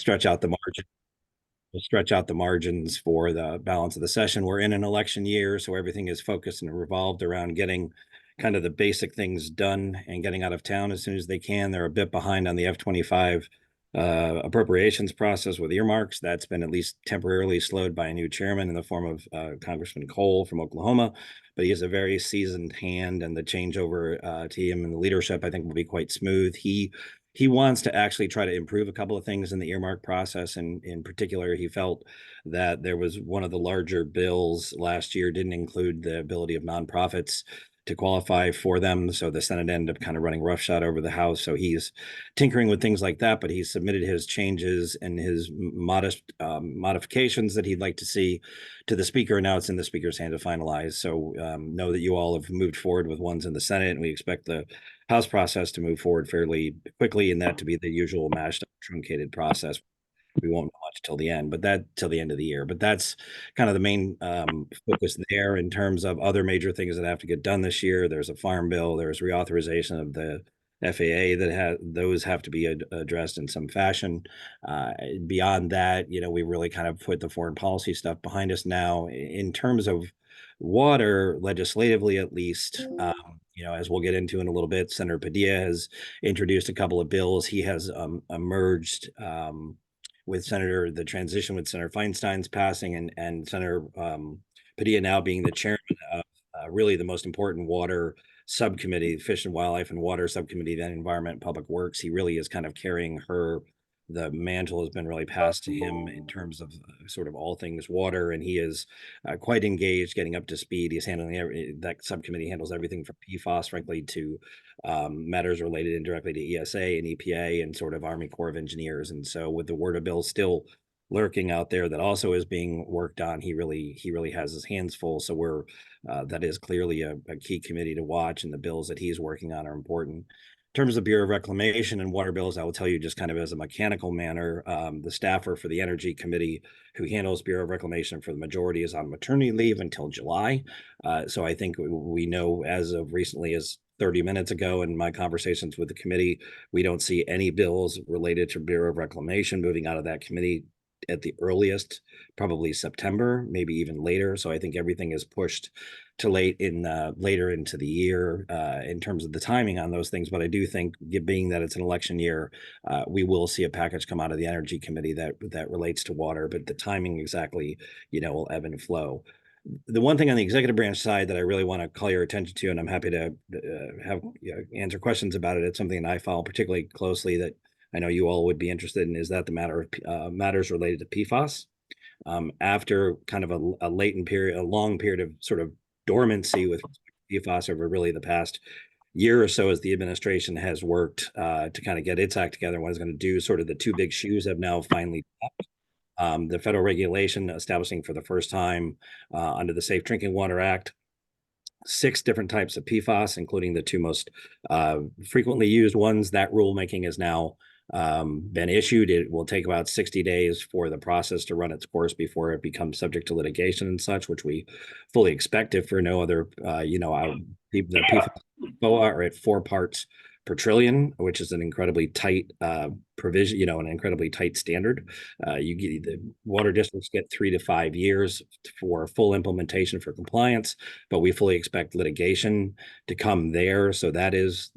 stretch out the margin. We'll stretch out the margins for the balance of the session. We're in an election year, so everything is focused and revolved around getting kind of the basic things done and getting out of town as soon as they can. They're a bit behind on the F-25 appropriations process with earmarks. That's been at least temporarily slowed by a new chairman in the form of Congressman Cole from Oklahoma. But he is a very seasoned hand, and the changeover to him and the leadership, I think, will be quite smooth. He wants to actually try to improve a couple of things in the earmark process. And in particular, he felt that there was one of the larger bills last year didn't include the ability of nonprofits to qualify for them. So the Senate ended up kind of running roughshod over the House. So he's tinkering with things like that, but he submitted his changes and his modest modifications that he'd like to see to the Speaker. Now it's in the Speaker's hand to finalize. So know that you all have moved forward with ones in the Senate, and we expect the House process to move forward fairly quickly, and that to be the usual mashed up, truncated process. We won't know much till the end, but that till the end of the year. But that's kind of the main focus there in terms of other major things that have to get done this year. There's a farm bill, there's reauthorization of the FAA those have to be addressed in some fashion. Beyond that, we really kind of put the foreign policy stuff behind us now. In terms of water, legislatively at least, as we'll get into in a little bit, Senator Padilla has introduced a couple of bills. He has emerged with the transition with Senator Feinstein's passing and Senator Padilla now being the chairman of really the most important water subcommittee, Fish and Wildlife and Water Subcommittee, then Environment and Public Works. He really is kind of carrying the mantle has been really passed to him in terms of sort of all things water, and he is quite engaged, getting up to speed. He's handling that subcommittee handles everything from PFAS, frankly, to matters related indirectly to ESA and EPA and sort of Army Corps of Engineers. And so with the WRDA bill still lurking out there that also is being worked on, he really has his hands full. So that is clearly a key committee to watch, and the bills that he's working on are important. In terms of Bureau of Reclamation and water bills, I will tell you just kind of as a mechanical manner, the staffer for the Energy Committee who handles Bureau of Reclamation for the majority is on maternity leave until July. So I think we know as of recently as 30 minutes ago in my conversations with the committee, we don't see any bills related to Bureau of Reclamation moving out of that committee at the earliest, probably September, maybe even later. So I think everything is pushed to later into the year in terms of the timing on those things. But I do think, being that it's an election year, we will see a package come out of the Energy Committee that relates to water. But the timing exactly, will ebb and flow. The one thing on the executive branch side that I really want to call your attention to, and I'm happy to answer questions about it. It's something that I follow particularly closely that I know you all would be interested in, is that the matters related to PFAS. After kind of a long period of sort of dormancy with PFAS over really the past year or so, as the administration has worked to kind of get its act together and what it's going to do, sort of the two big shoes have now finally dropped. The federal regulation establishing for the first time under the Safe Drinking Water Act 6 different types of PFAS, including the 2 most frequently used ones. That rulemaking has now been issued. It will take about 60 days for the process to run its course before it becomes subject to litigation and such, which we fully expect if for no other, the PFAS are at 4 parts per trillion, which is an incredibly tight provision, an incredibly tight standard. The water districts get 3 to 5 years for full implementation for compliance, but we fully expect litigation to come there. So that is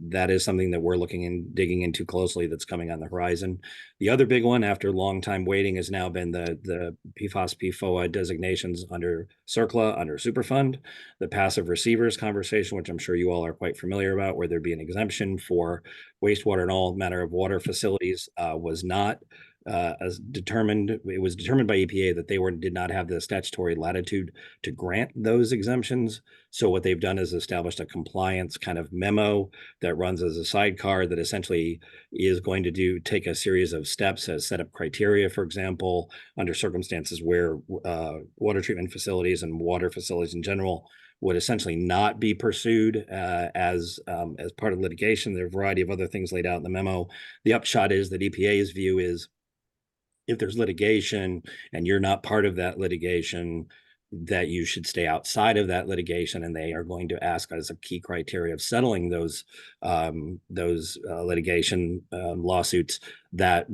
something that we're looking and digging into closely that's coming on the horizon. The other big one after a long time waiting has now been the PFAS PFOA designations under CERCLA, under Superfund, the passive receivers conversation, which I'm sure you all are quite familiar about, where there'd be an exemption for wastewater and all manner of water facilities, was not as determined. It was determined by EPA that they did not have the statutory latitude to grant those exemptions. So what they've done is established a compliance kind of memo that runs as a sidecar that essentially is going to take a series of steps as set up criteria, for example, under circumstances where water treatment facilities and water facilities in general would essentially not be pursued as part of litigation. There are a variety of other things laid out in the memo. The upshot is that EPA's view is, if there's litigation and you're not part of that litigation, that you should stay outside of that litigation, and they are going to ask as a key criteria of settling those litigation lawsuits that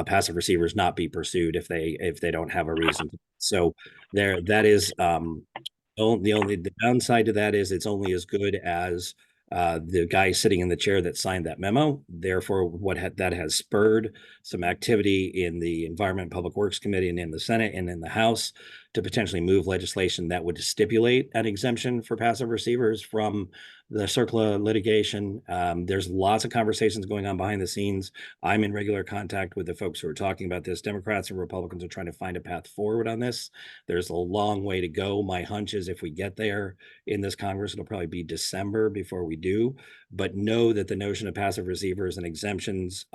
passive receivers not be pursued if they don't have a reason. So there, that is the downside to that is it's only as good as the guy sitting in the chair that signed that memo. Therefore, that has spurred some activity in the Environment and Public Works Committee and in the Senate and in the House to potentially move legislation that would stipulate an exemption for passive receivers from the CERCLA litigation. There's lots of conversations going on behind the scenes. I'm in regular contact with the folks who are talking about this. Democrats and Republicans are trying to find a path forward on this. There's a long way to go. My hunch is if we get there in this Congress, it'll probably be December before we do. But know that the notion of passive receivers and exemptions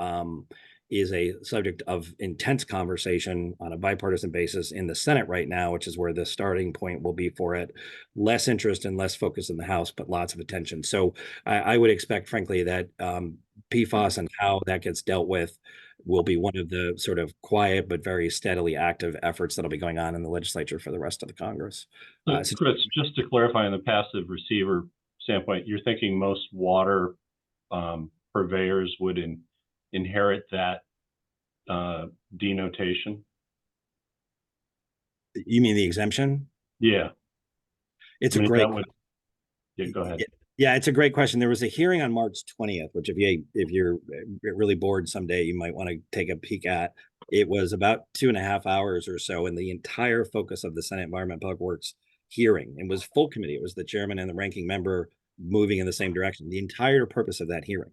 is a subject of intense conversation on a bipartisan basis in the Senate right now, which is where the starting point will be for it. Less interest and less focus in the House, but lots of attention. So I would expect, frankly, that PFAS and how that gets dealt with will be one of the sort of quiet but very steadily active efforts that'll be going on in the legislature for the rest of the Congress. So Chris, just to clarify on the passive receiver standpoint, you're thinking most water purveyors would inherit that denotation? You mean the exemption? Yeah. It's a great yeah, go ahead. Yeah, it's a great question. There was a hearing on March 20th, which if you're really bored someday, you might want to take a peek at. It was about 2.5 hours or so, and the entire focus of the Senate Environment and Public Works hearing, it was full committee. It was the chairman and the ranking member moving in the same direction. The entire purpose of that hearing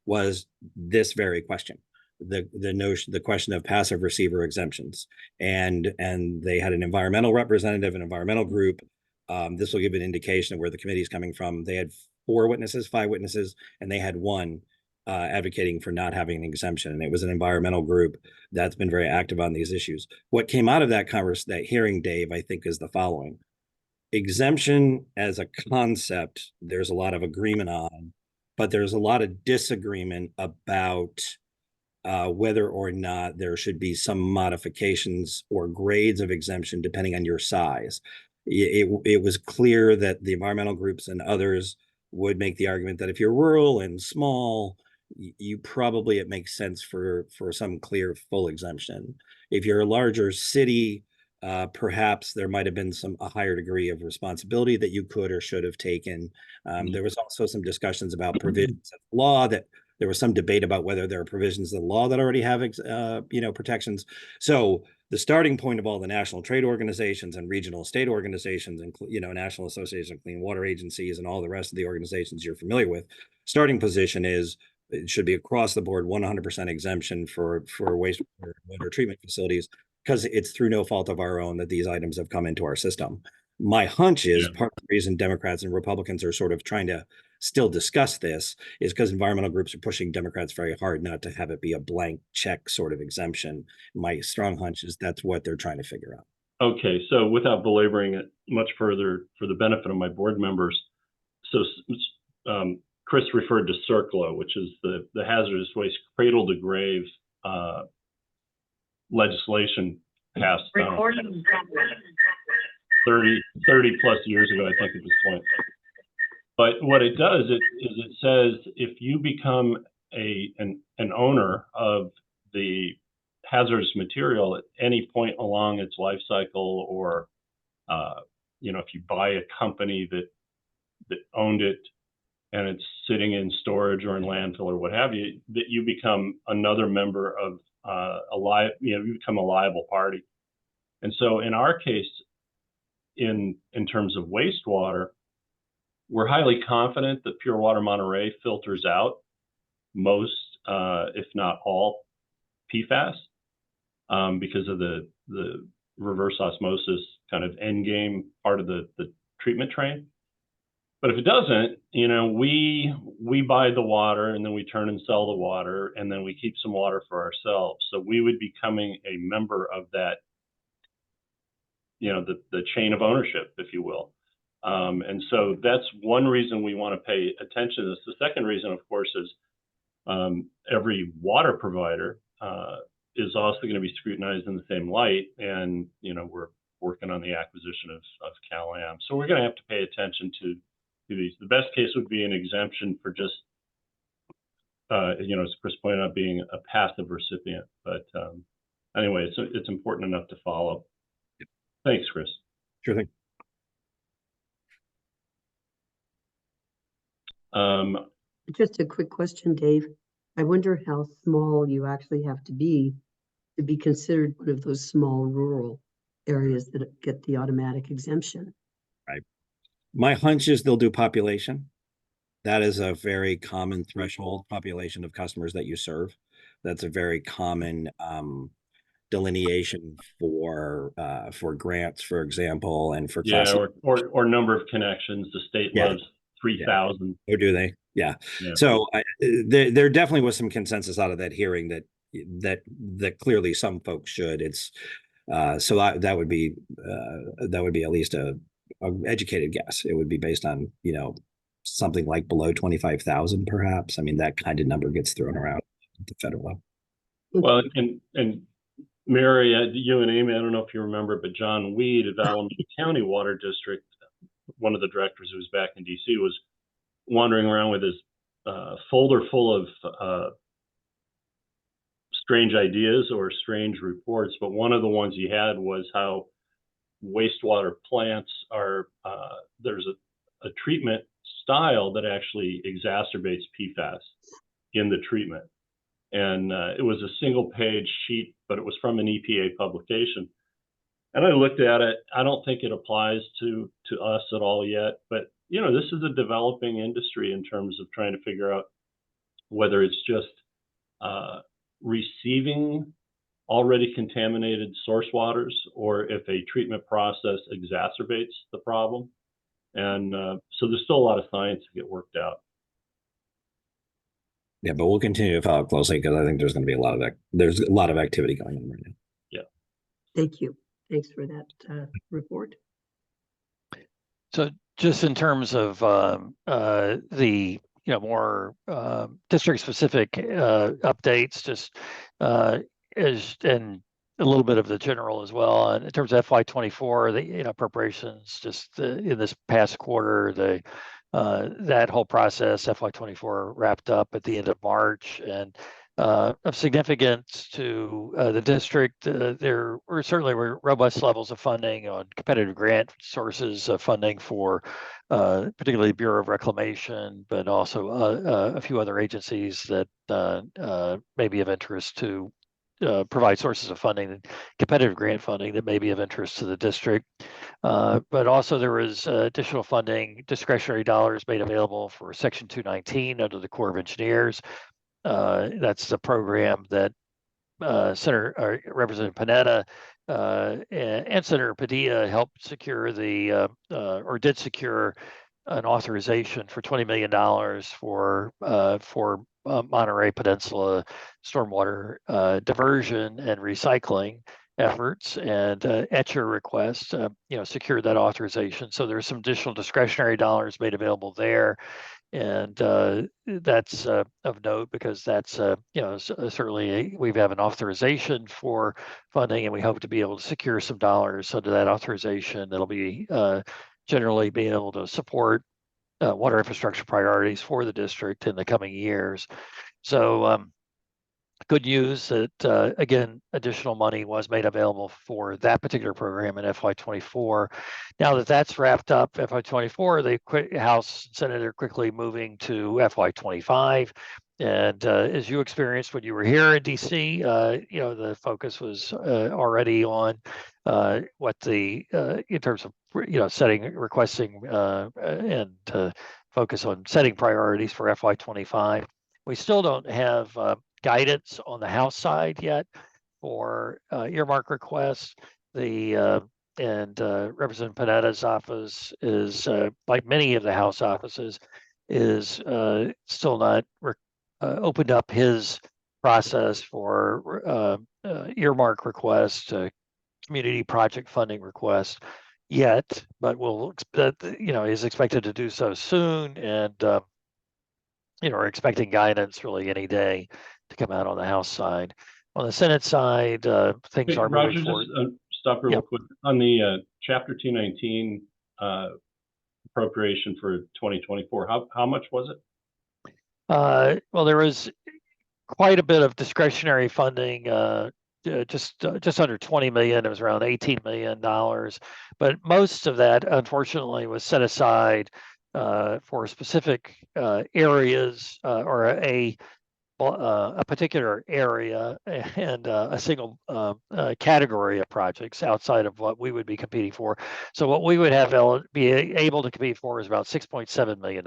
was this very question, the question of passive receiver exemptions, and they had an environmental representative, an environmental group. This will give an indication of where the committee is coming from. They had 5 witnesses, and they had one advocating for not having an exemption. And it was an environmental group that's been very active on these issues. What came out of that hearing, Dave, I think, is the following. Exemption as a concept, there's a lot of agreement on, but there's a lot of disagreement about whether or not there should be some modifications or grades of exemption depending on your size. It was clear that the environmental groups and others would make the argument that if you're rural and small, it makes sense for some clear full exemption. If you're a larger city, perhaps there might have been a higher degree of responsibility that you could or should have taken. There was also some discussions about provisions of law that there was some debate about whether there are provisions of the law that already have protections. So the starting point of all the national trade organizations and regional state organizations and National Association of Clean Water Agencies and all the rest of the organizations you're familiar with, starting position is it should be across the board 100% exemption for wastewater water treatment facilities, because it's through no fault of our own that these items have come into our system. My hunch is part of the reason Democrats and Republicans are sort of trying to still discuss this is because environmental groups are pushing Democrats very hard not to have it be a blank check sort of exemption. My strong hunch is that's what they're trying to figure out. Okay, so without belaboring it much further, for the benefit of my board members, so Chris referred to CERCLA, which is the hazardous waste cradle to grave legislation passed 30 plus years ago, I think, at this point. But what it does is it says if you become an owner of the hazardous material at any point along its life cycle, or if you buy a company that owned it and it's sitting in storage or in landfill or what have you, that you become another member of you become a liable party. And so in our case, in terms of wastewater, we're highly confident that Pure Water Monterey filters out most, if not all, PFAS because of the reverse osmosis kind of end game part of the treatment train. But if it doesn't, we buy the water and then we turn and sell the water, and then we keep some water for ourselves. So we would be becoming a member of that, the chain of ownership, if you will. And so that's one reason we want to pay attention to this. The second reason, of course, is every water provider is also going to be scrutinized in the same light. And, we're working on the acquisition of Cal-Am. So we're going to have to pay attention to these. The best case would be an exemption for just, as Chris pointed out, being a passive recipient. But anyway, it's important enough to follow. Thanks, Chris. Sure thing. Just a quick question, Dave. I wonder how small you actually have to be considered one of those small rural areas that get the automatic exemption. Right. My hunch is they'll do population. That is a very common threshold population of customers that you serve. That's a very common delineation for grants, for example, and for class. Yeah, or number of connections. The state loves 3,000. Or do they? Yeah. So there definitely was some consensus out of that hearing that clearly some folks should. It's so that would be at least a educated guess. It would be based on something like below 25,000, perhaps. I mean, that kind of number gets thrown around at the federal level. Well, and Mary, you and Amy, I don't know if you remember, but John Weed of Alameda County Water District, one of the directors who was back in DC, was wandering around with his folder full of strange ideas or strange reports. But one of the ones he had was how wastewater plants are, there's a treatment style that actually exacerbates PFAS in the treatment. And it was a single page sheet, but it was from an EPA publication. And I looked at it. I don't think it applies to us at all yet, but this is a developing industry in terms of trying to figure out whether it's just receiving already contaminated source waters or if a treatment process exacerbates the problem. And so there's still a lot of science to get worked out. Yeah, but we'll continue to follow closely because I think there's going to be a lot of activity going on right now. Yeah. Thank you. Thanks for that report. So just in terms of the more district-specific updates, just and a little bit of the general as well. And in terms of FY24, the appropriations just in this past quarter, that whole process FY24 wrapped up at the end of March, and of significance to the district, there were certainly robust levels of funding on competitive grant sources of funding for particularly Bureau of Reclamation, but also a few other agencies that may be of interest to provide sources of funding, competitive grant funding that may be of interest to the district. But also there was additional funding, discretionary dollars made available for Section 219 under the Corps of Engineers. That's the program that Representative Panetta and Senator Padilla helped secure or did secure an authorization for $20 million for Monterey Peninsula stormwater diversion and recycling efforts, and at your request, secured that authorization. So there's some additional discretionary dollars made available there. And that's of note because that's, certainly we have an authorization for funding, and we hope to be able to secure some dollars under that authorization that'll be generally be able to support water infrastructure priorities for the district in the coming years. So good news that, again, additional money was made available for that particular program in FY24. Now that that's wrapped up, FY24, the House and Senate are quickly moving to FY25. And as you experienced when you were here in DC, the focus was already on what in terms of, requesting and focus on setting priorities for FY25. We still don't have guidance on the House side yet for earmark requests. And Representative Panetta's office is, like many of the House offices, is still not opened up his process for earmark requests, community project funding requests yet, but is expected to do so soon, and we're expecting guidance really any day to come out on the House side. On the Senate side, things are moving forward. stop real Yep. quick on the Chapter 219 appropriation for 2024. How much was it? Well, there was quite a bit of discretionary funding, just under 20 million. It was around $18 million, but most of that, unfortunately, was set aside for specific areas or a particular area and a single category of projects outside of what we would be competing for. So what we would have be able to compete for is about $6.7 million,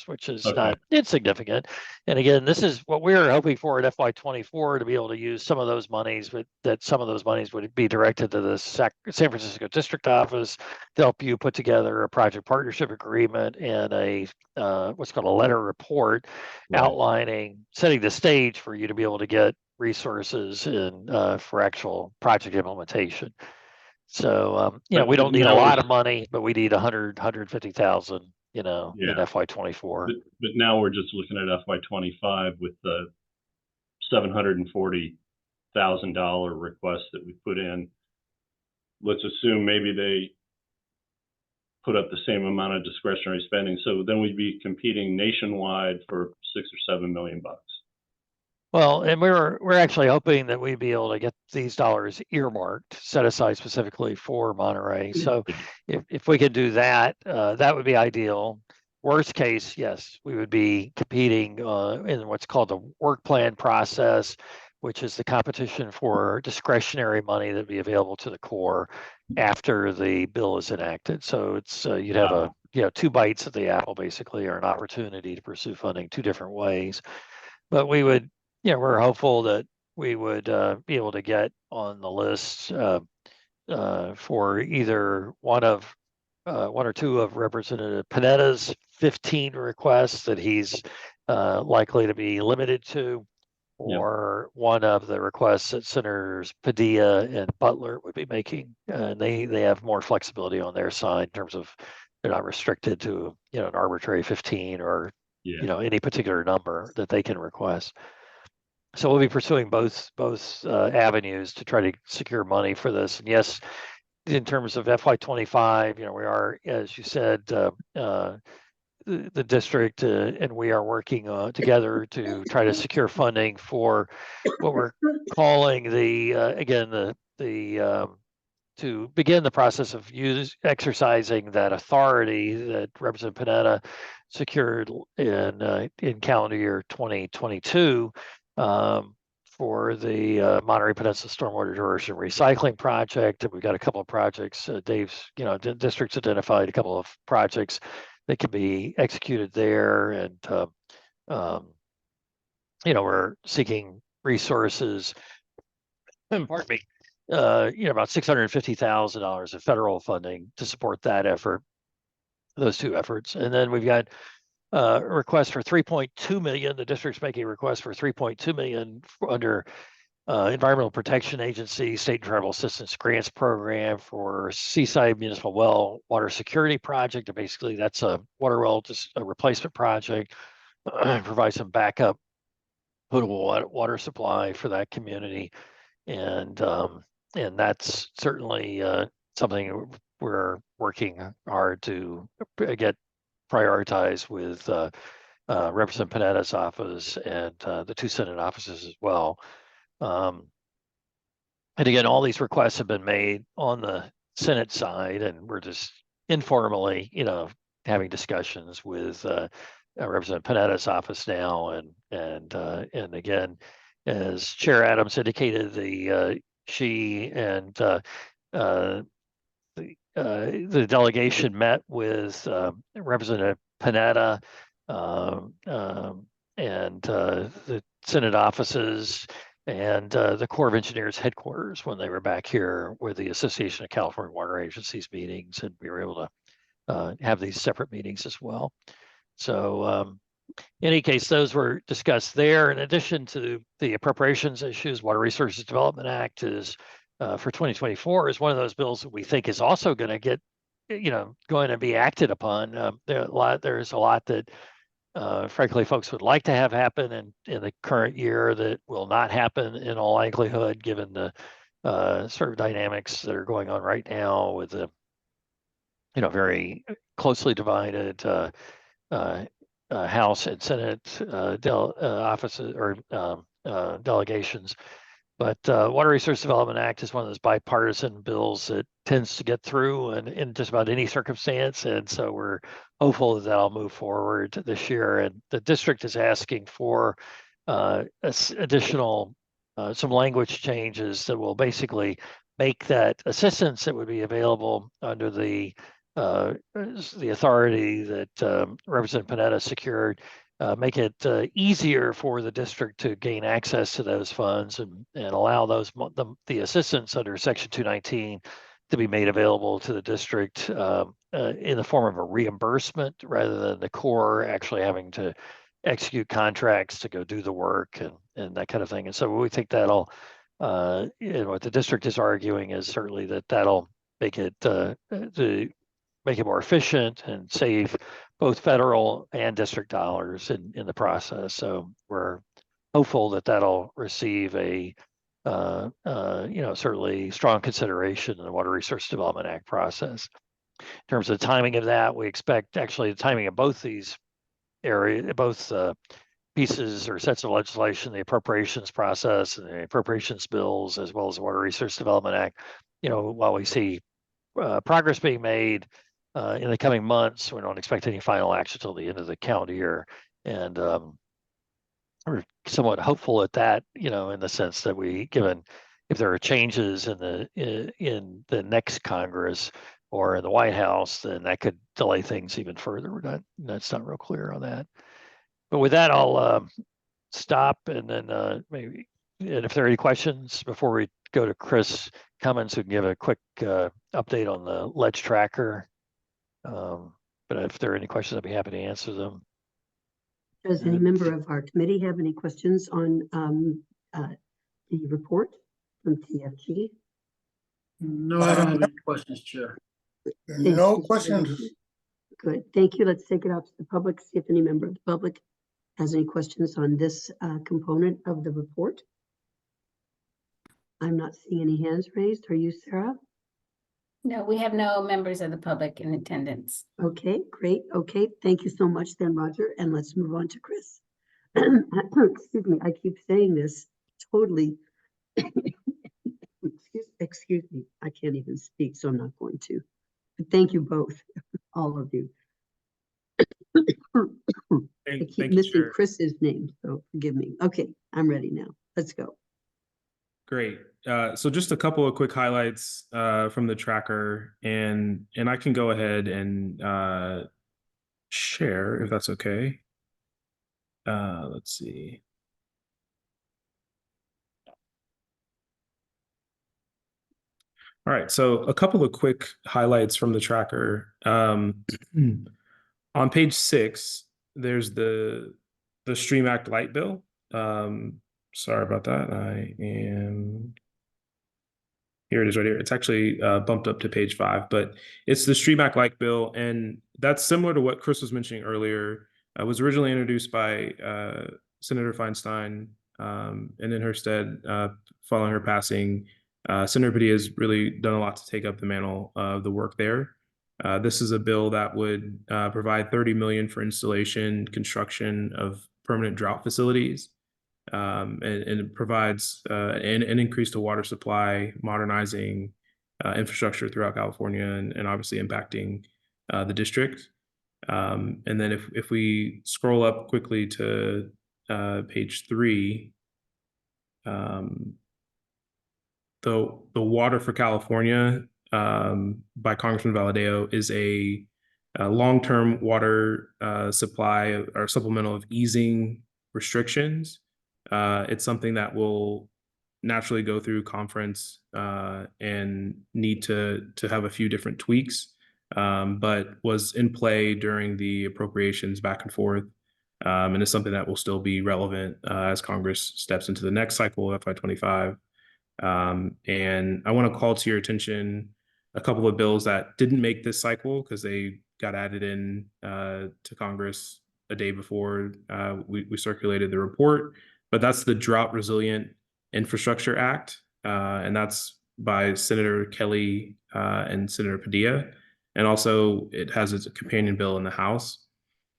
which is Okay. not insignificant. And again, this is what we were hoping for at FY24 to be able to use some of those monies, but that some of those monies would be directed to the San Francisco District Office to help you put together a project partnership agreement and a what's called a letter report Right. outlining, setting the stage for you to be able to get resources and for actual project implementation. So, we don't need a lot of money, but we need 150,000, in Yeah. FY24. But now we're just looking at FY25 with the $740,000 request that we put in. Let's assume maybe they put up the same amount of discretionary spending. So then we'd be competing nationwide for $6 or $7 million. Well, and we're actually hoping that we'd be able to get these dollars earmarked, set aside specifically for Monterey. So if we could do that, that would be ideal. Worst case, yes, we would be competing in what's called the work plan process, which is the competition for discretionary money that would be available to the Corps after the bill is enacted. So it's you'd have two bites at the apple, basically, or an opportunity to pursue funding two different ways. But we would, we're hopeful that we would be able to get on the list for either one or two of Representative Panetta's 15 requests that he's likely to be limited to, or one of the requests that Senators Padilla and Butler would be making. And they have more flexibility on their side in terms of they're not restricted to an arbitrary 15 or any particular number that they can request. So we'll be pursuing both avenues to try to secure money for this. And yes, in terms of FY25, we are, as you said, the district and we are working together to try to secure funding for what we're calling to begin the process of exercising that authority that Representative Panetta secured in calendar year 2022 for the Monterey Peninsula Stormwater Diversion Recycling Project. And we've got a couple of projects. Dave's, district's identified a couple of projects that can be executed there, and we're seeking resources. Pardon me. About $650,000 of federal funding to support that effort, those two efforts. And then we've got a request for $3.2 million. The district's making a request for $3.2 million under Environmental Protection Agency State and Tribal Assistance Grants Program for Seaside Municipal Well Water Security Project. And basically, that's a water well, just a replacement project, provide some backup potable water supply for that community. And that's certainly something we're working hard to get prioritized with Representative Panetta's office and the two Senate offices as well. And again, all these requests have been made on the Senate side, and we're just informally, having discussions with Representative Panetta's office now, and again, as Chair Adams indicated, she and the delegation met with Representative Panetta and the Senate offices and the Corps of Engineers headquarters when they were back here with the Association of California Water Agencies meetings, and we were able to have these separate meetings as well. So in any case, those were discussed there. In addition to the appropriations issues, Water Resources Development Act is for 2024 is one of those bills that we think is also going to get, going to be acted upon. There's a lot that, frankly, folks would like to have happen in the current year that will not happen in all likelihood, given the sort of dynamics that are going on right now with the, very closely divided House and Senate offices or delegations. But Water Resource Development Act is one of those bipartisan bills that tends to get through in just about any circumstance. And so we're hopeful that that'll move forward this year. And the district is asking for additional, some language changes that will basically make that assistance that would be available under the authority that Representative Panetta secured, make it easier for the district to gain access to those funds and allow the assistance under Section 219 to be made available to the district in the form of a reimbursement rather than the Corps actually having to execute contracts to go do the work and that kind of thing. And so we think that'll, what the district is arguing is certainly that'll make it more efficient and save both federal and district dollars in the process. So we're hopeful that that'll receive a certainly strong consideration in the Water Resource Development Act process. In terms of the timing of that, we expect actually the timing of both these pieces or sets of legislation, the appropriations process and the appropriations bills, as well as the Water Resource Development Act, while we see progress being made in the coming months, we don't expect any final action until the end of the calendar year. And we're somewhat hopeful at that, in the sense that given if there are changes in the next Congress or in the White House, then that could delay things even further. That's not real clear on that. But with that, I'll stop and then and if there are any questions before we go to Chris Cummins, who can give a quick update on the ledge tracker. But if there are any questions, I'd be happy to answer them. Does any member of our committee have any questions on the report from TFG? No, I don't have any questions, Chair. No questions. Good, thank you. Let's take it out to the public, see if any member of the public has any questions on this component of the report. I'm not seeing any hands raised. Are you, Sarah? No, we have no members of the public in attendance. Okay, great. Okay, thank you so much then, Roger. And let's move on to Chris. Excuse me, I keep saying this totally. Excuse me, I can't even speak, so I'm not going to. But thank you both, all of you. I keep missing Chris's name, so forgive me. Okay, I'm ready now. Let's go. Great. So just a couple of quick highlights from the tracker, and I can go ahead and share if that's okay. Let's see. All right, so a couple of quick highlights from the tracker. On page 6, there's the Stream Act light bill. Sorry about that. Here it is right here. It's actually bumped up to page 5, but it's the Stream Act light bill, and that's similar to what Chris was mentioning earlier. It was originally introduced by Senator Feinstein, and in her stead, following her passing, Senator Padilla has really done a lot to take up the mantle of the work there. This is a bill that would provide $30 million for installation, construction of permanent drought facilities, and it provides an increase to water supply, modernizing infrastructure throughout California, and obviously impacting the district. And then if we scroll up quickly to page 3, the Water for California by Congressman Valadao is a long-term water supply or supplemental of easing restrictions. It's something that will naturally go through conference and need to have a few different tweaks, but was in play during the appropriations back and forth, and is something that will still be relevant as Congress steps into the next cycle of FY25. And I want to call to your attention a couple of bills that didn't make this cycle because they got added in to Congress a day before we circulated the report. But that's the Drought Resilient Infrastructure Act, and that's by Senator Kelly and Senator Padilla. And also it has its companion bill in the House.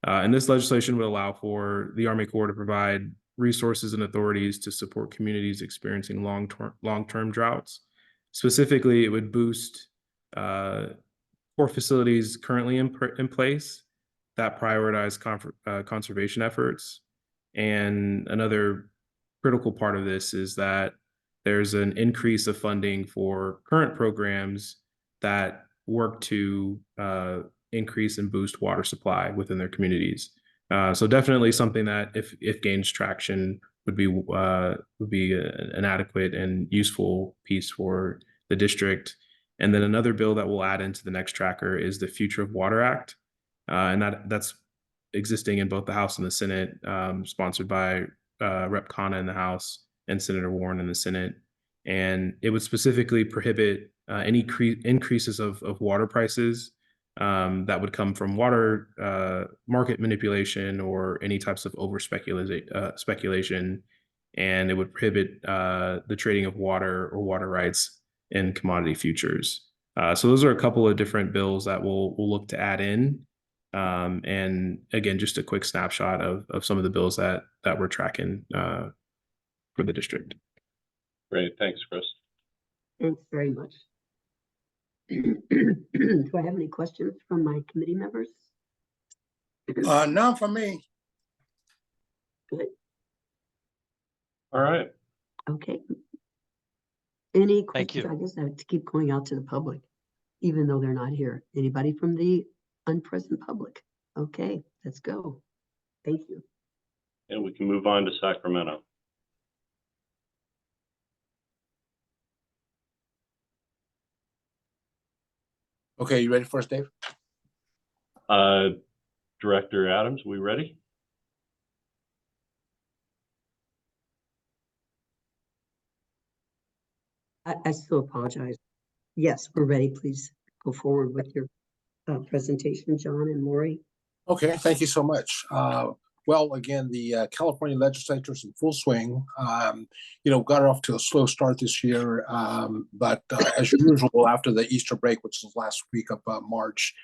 And this legislation would allow for the Army Corps to provide resources and authorities to support communities experiencing long-term droughts. Specifically, it would boost core facilities currently in place that prioritize conservation efforts. And another critical part of this is that there's an increase of funding for current programs that work to increase and boost water supply within their communities. So definitely something that, if gains traction, would be an adequate and useful piece for the district. And then another bill that we'll add into the next tracker is the Future of Water Act, and that's existing in both the House and the Senate, sponsored by Rep. Khanna in the House and Senator Warren in the Senate. And it would specifically prohibit any increases of water prices that would come from water market manipulation or any types of speculation. And it would prohibit the trading of water or water rights in commodity futures. So those are a couple of different bills that we'll look to add in. And again, just a quick snapshot of some of the bills that we're tracking for the district. Great, thanks, Chris. Thanks very much. Do I have any questions from my committee members? None for me. Good. All right. Okay. Any Thank questions? you. I guess I have to keep going out to the public, even though they're not here. Anybody from the unpresent public? Okay, let's go. Thank you. And we can move on to Sacramento. Okay, you ready for us, Dave? Director Adams, we ready? I still apologize. Yes, we're ready. Please go forward with your presentation, John and Lori. Okay, thank you so much. Well, again, the California legislature is in full swing. Got off to a slow start this year, but as usual, after the Easter break, which is last week of March,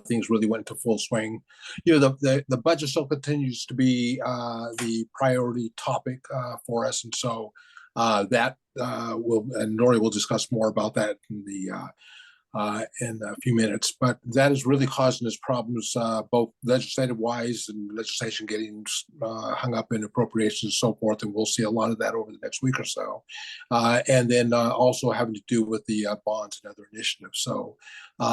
things really went into full swing. The budget still continues to be the priority topic for us, and so that and Lori will discuss more about that in a few minutes, but that is really causing us problems, both legislative wise and legislation getting hung up in appropriations and so forth. And we'll see a lot of that over the next week or so. And then also having to do with the bonds and other initiatives. So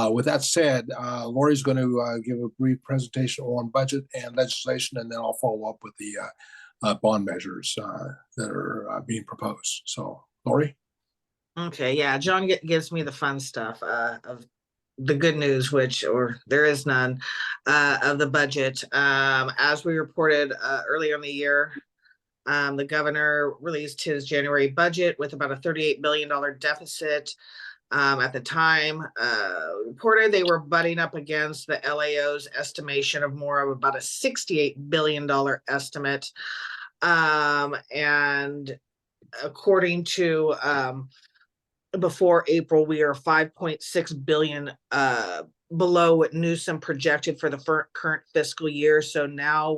with that said, Lori's going to give a brief presentation on budget and legislation, and then I'll follow up with the bond measures that are being proposed. So Lori? Okay, yeah, John gives me the fun stuff of the good news, or there is none, of the budget. As we reported earlier in the year, the governor released his January budget with about a $38 billion deficit. At the time reported, they were butting up against the LAO's estimation of more of about a $68 billion estimate. And according to before April, we are 5.6 billion below what Newsom projected for the current fiscal year. So now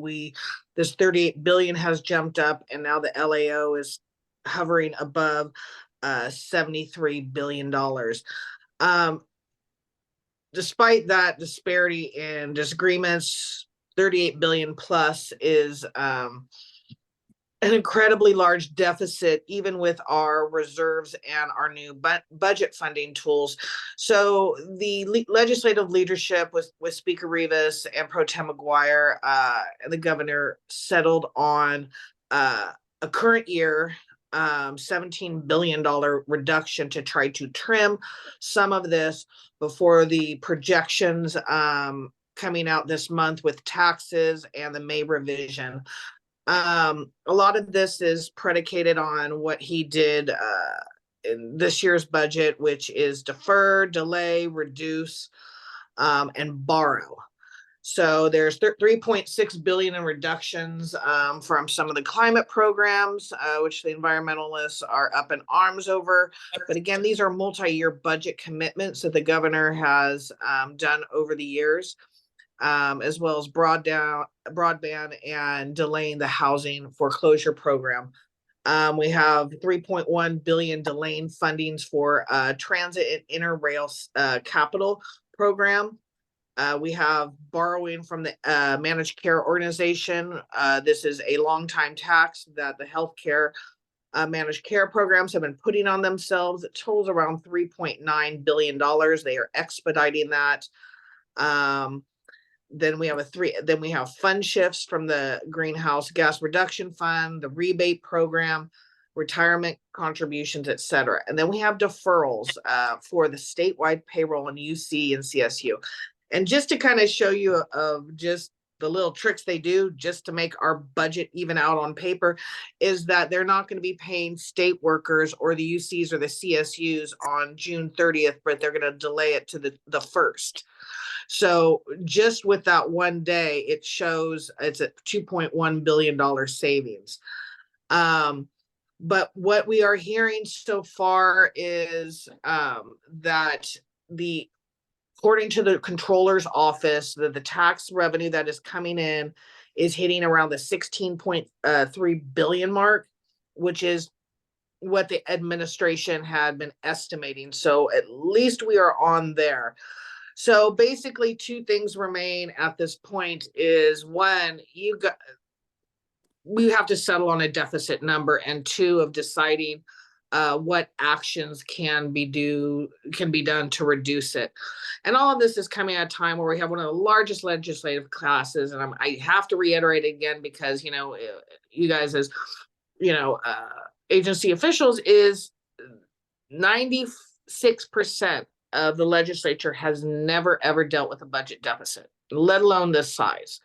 this 38 billion has jumped up, and now the LAO is hovering above $73 billion. Despite that disparity and disagreements, 38 billion plus is an incredibly large deficit, even with our reserves and our new budget funding tools. So the legislative leadership with Speaker Rivas and Pro Tem McGuire, the governor, settled on a current year $17 billion reduction to try to trim some of this before the projections coming out this month with taxes and the May revision. A lot of this is predicated on what he did in this year's budget, which is defer, delay, reduce, and borrow. So there's 3.6 billion in reductions from some of the climate programs, which the environmentalists are up in arms over. But again, these are multi-year budget commitments that the governor has done over the years, as well as broadband and delaying the housing foreclosure program. We have 3.1 billion delaying fundings for transit and interrail capital program. We have borrowing from the managed care organization. This is a long-time tax that the healthcare managed care programs have been putting on themselves. It totals around $3.9 billion. They are expediting that. Then we have fund shifts from the greenhouse gas reduction fund, the rebate program, retirement contributions, et cetera. And then we have deferrals for the statewide payroll and UC and CSU. And just to kind of show you of just the little tricks they do just to make our budget even out on paper, is that they're not going to be paying state workers or the UCs or the CSUs on June 30th, but they're going to delay it to the 1st. So just with that one day, it shows it's a $2.1 billion savings. But what we are hearing so far is that according to the controller's office, the tax revenue that is coming in is hitting around the 16.3 billion mark, which is what the administration had been estimating. So at least we are on there. So basically 2 things remain at this point is 1, we have to settle on a deficit number, and 2, of deciding what actions can be done to reduce it. And all of this is coming at a time where we have one of the largest legislative classes. And I have to reiterate again, because, you guys as, agency officials, is 96% of the legislature has never, ever dealt with a budget deficit, let alone this size.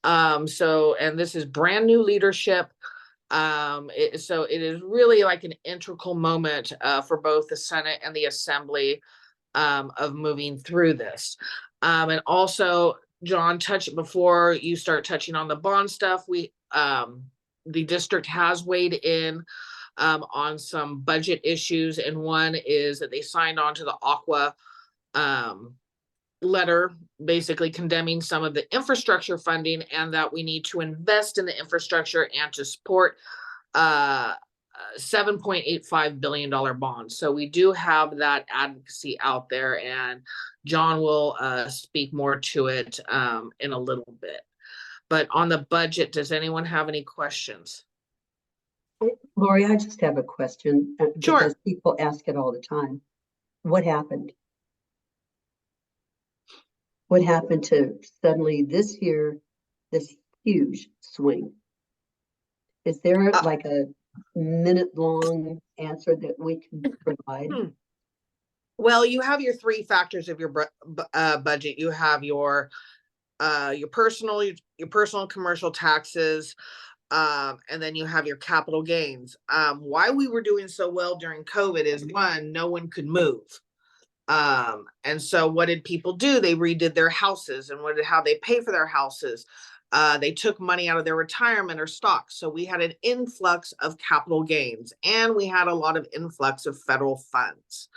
And this is brand new leadership. So it is really like an integral moment for both the Senate and the Assembly of moving through this. And also, John, before you start touching on the bond stuff, the district has weighed in on some budget issues, and one is that they signed on to the Aqua letter, basically condemning some of the infrastructure funding, and that we need to invest in the infrastructure and to support $7.85 billion bond. So we do have that advocacy out there, and John will speak more to it in a little bit. But on the budget, does anyone have any questions? Lori, I just have a question. Sure. Because people ask it all the time. What happened? What happened to suddenly this year, this huge swing? Is there like a minute-long answer that we can provide? Well, you have your 3 factors of your budget. You have your personal commercial taxes, and then you have your capital gains. Why we were doing so well during COVID is, 1, no one could move. And so what did people do? They redid their houses, and how they pay for their houses. They took money out of their retirement or stocks. So we had an influx of capital gains, and we had a lot of influx of federal funds.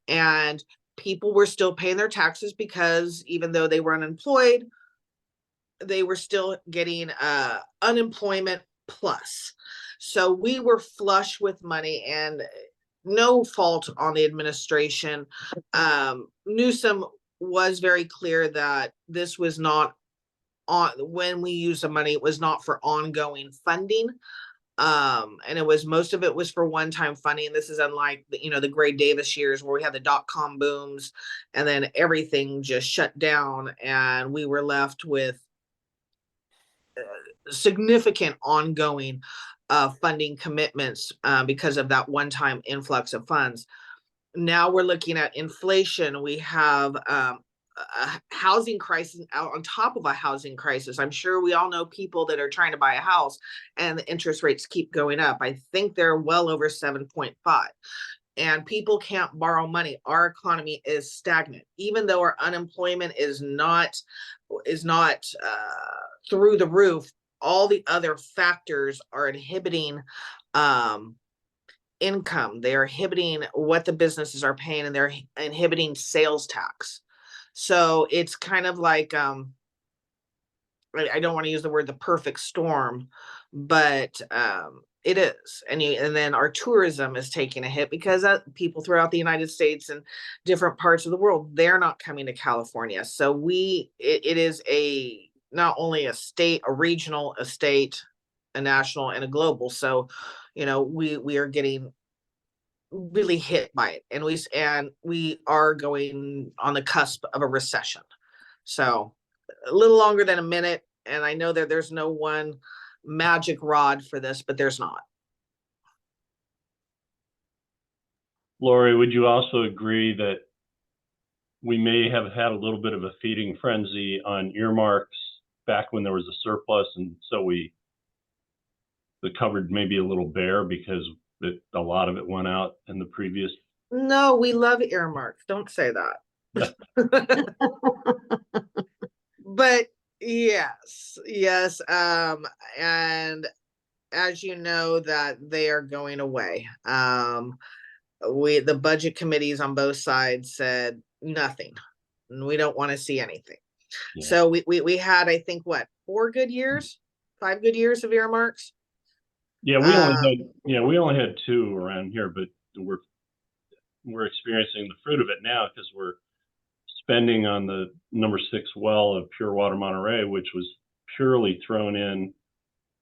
And people were still paying their taxes because even though they were unemployed, they were still getting unemployment plus. So we were flush with money, and no fault on the administration. Newsom was very clear that this was not when we use the money, it was not for ongoing funding. And most of it was for one-time funding. And this is unlike the Gray Davis years where we had the dot-com booms and then everything just shut down, and we were left with significant ongoing funding commitments because of that one-time influx of funds. Now we're looking at inflation. We have a housing crisis out on top of a housing crisis. I'm sure we all know people that are trying to buy a house and the interest rates keep going up. I think they're well over 7.5. and people can't borrow money. Our economy is stagnant, even though our unemployment is not through the roof. All the other factors are inhibiting income. They are inhibiting what the businesses are paying, and they're inhibiting sales tax. So it's kind of like I don't want to use the word the perfect storm, but it is. And then our tourism is taking a hit because people throughout the United States and different parts of the world, they're not coming to California. So it is not only a state, a regional, a state, a national, and a global. So, we are getting really hit by it, and we are going on the cusp of a recession. So a little longer than a minute, and I know that there's no one magic rod for this, but there's not. Lori, would you also agree that we may have had a little bit of a feeding frenzy on earmarks back when there was a surplus, and so the cupboard may be a little bare because a lot of it went out in the previous? No, we love earmarks. Don't say that. But yes. And as you know, that they are going away. The budget committees on both sides said nothing, and we don't want to see anything. Yeah. So we had, I think, what, 5 good years of earmarks. Yeah, we only had 2 around here, but we're experiencing the fruit of it now because we're spending on the number 6 well of Pure Water Monterey, which was purely thrown in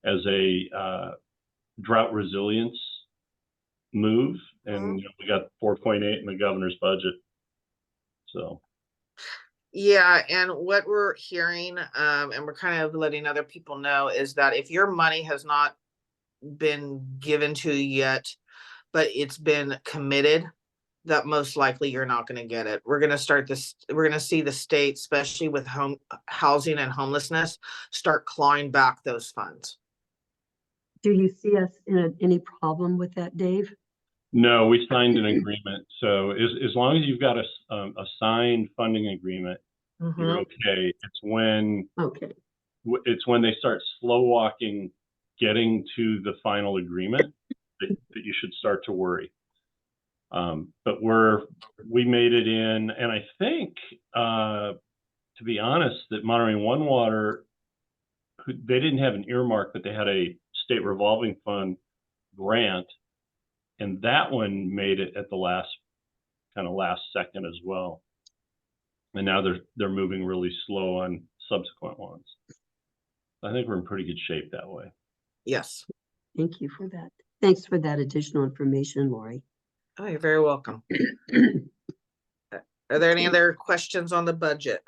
as a drought resilience move, and we got 4.8 in the governor's budget. So yeah, and what we're hearing, and we're kind of letting other people know, is that if your money has not been given to you yet, but it's been committed, that most likely you're not going to get it. We're going to see the state, especially with housing and homelessness, start clawing back those funds. Do you see us in any problem with that, Dave? No, we signed an agreement. So as long as you've got a signed funding agreement, you're okay. It's when they start slow walking getting to the final agreement that you should start to worry. But we made it in, and I think, to be honest, that Monterey One Water, they didn't have an earmark, but they had a state revolving fund grant, and that one made it at the last second as well. And now they're moving really slow on subsequent ones. I think we're in pretty good shape that way. Yes. Thank you for that. Thanks for that additional information, Lori. Oh, you're very welcome. Are there any other questions on the budget?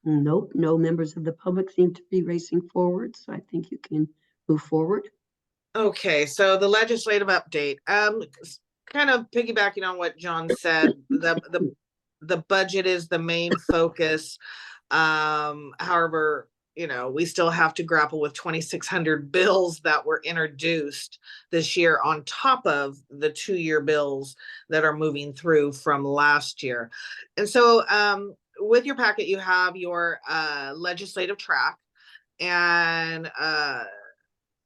Nope, no members of the public seem to be racing forward, so I think you can move forward. Okay, so the legislative update. Kind of piggybacking on what John said, the budget is the main focus. However, we still have to grapple with 2,600 bills that were introduced this year on top of the 2-year bills that are moving through from last year. And so with your packet, you have your legislative track, and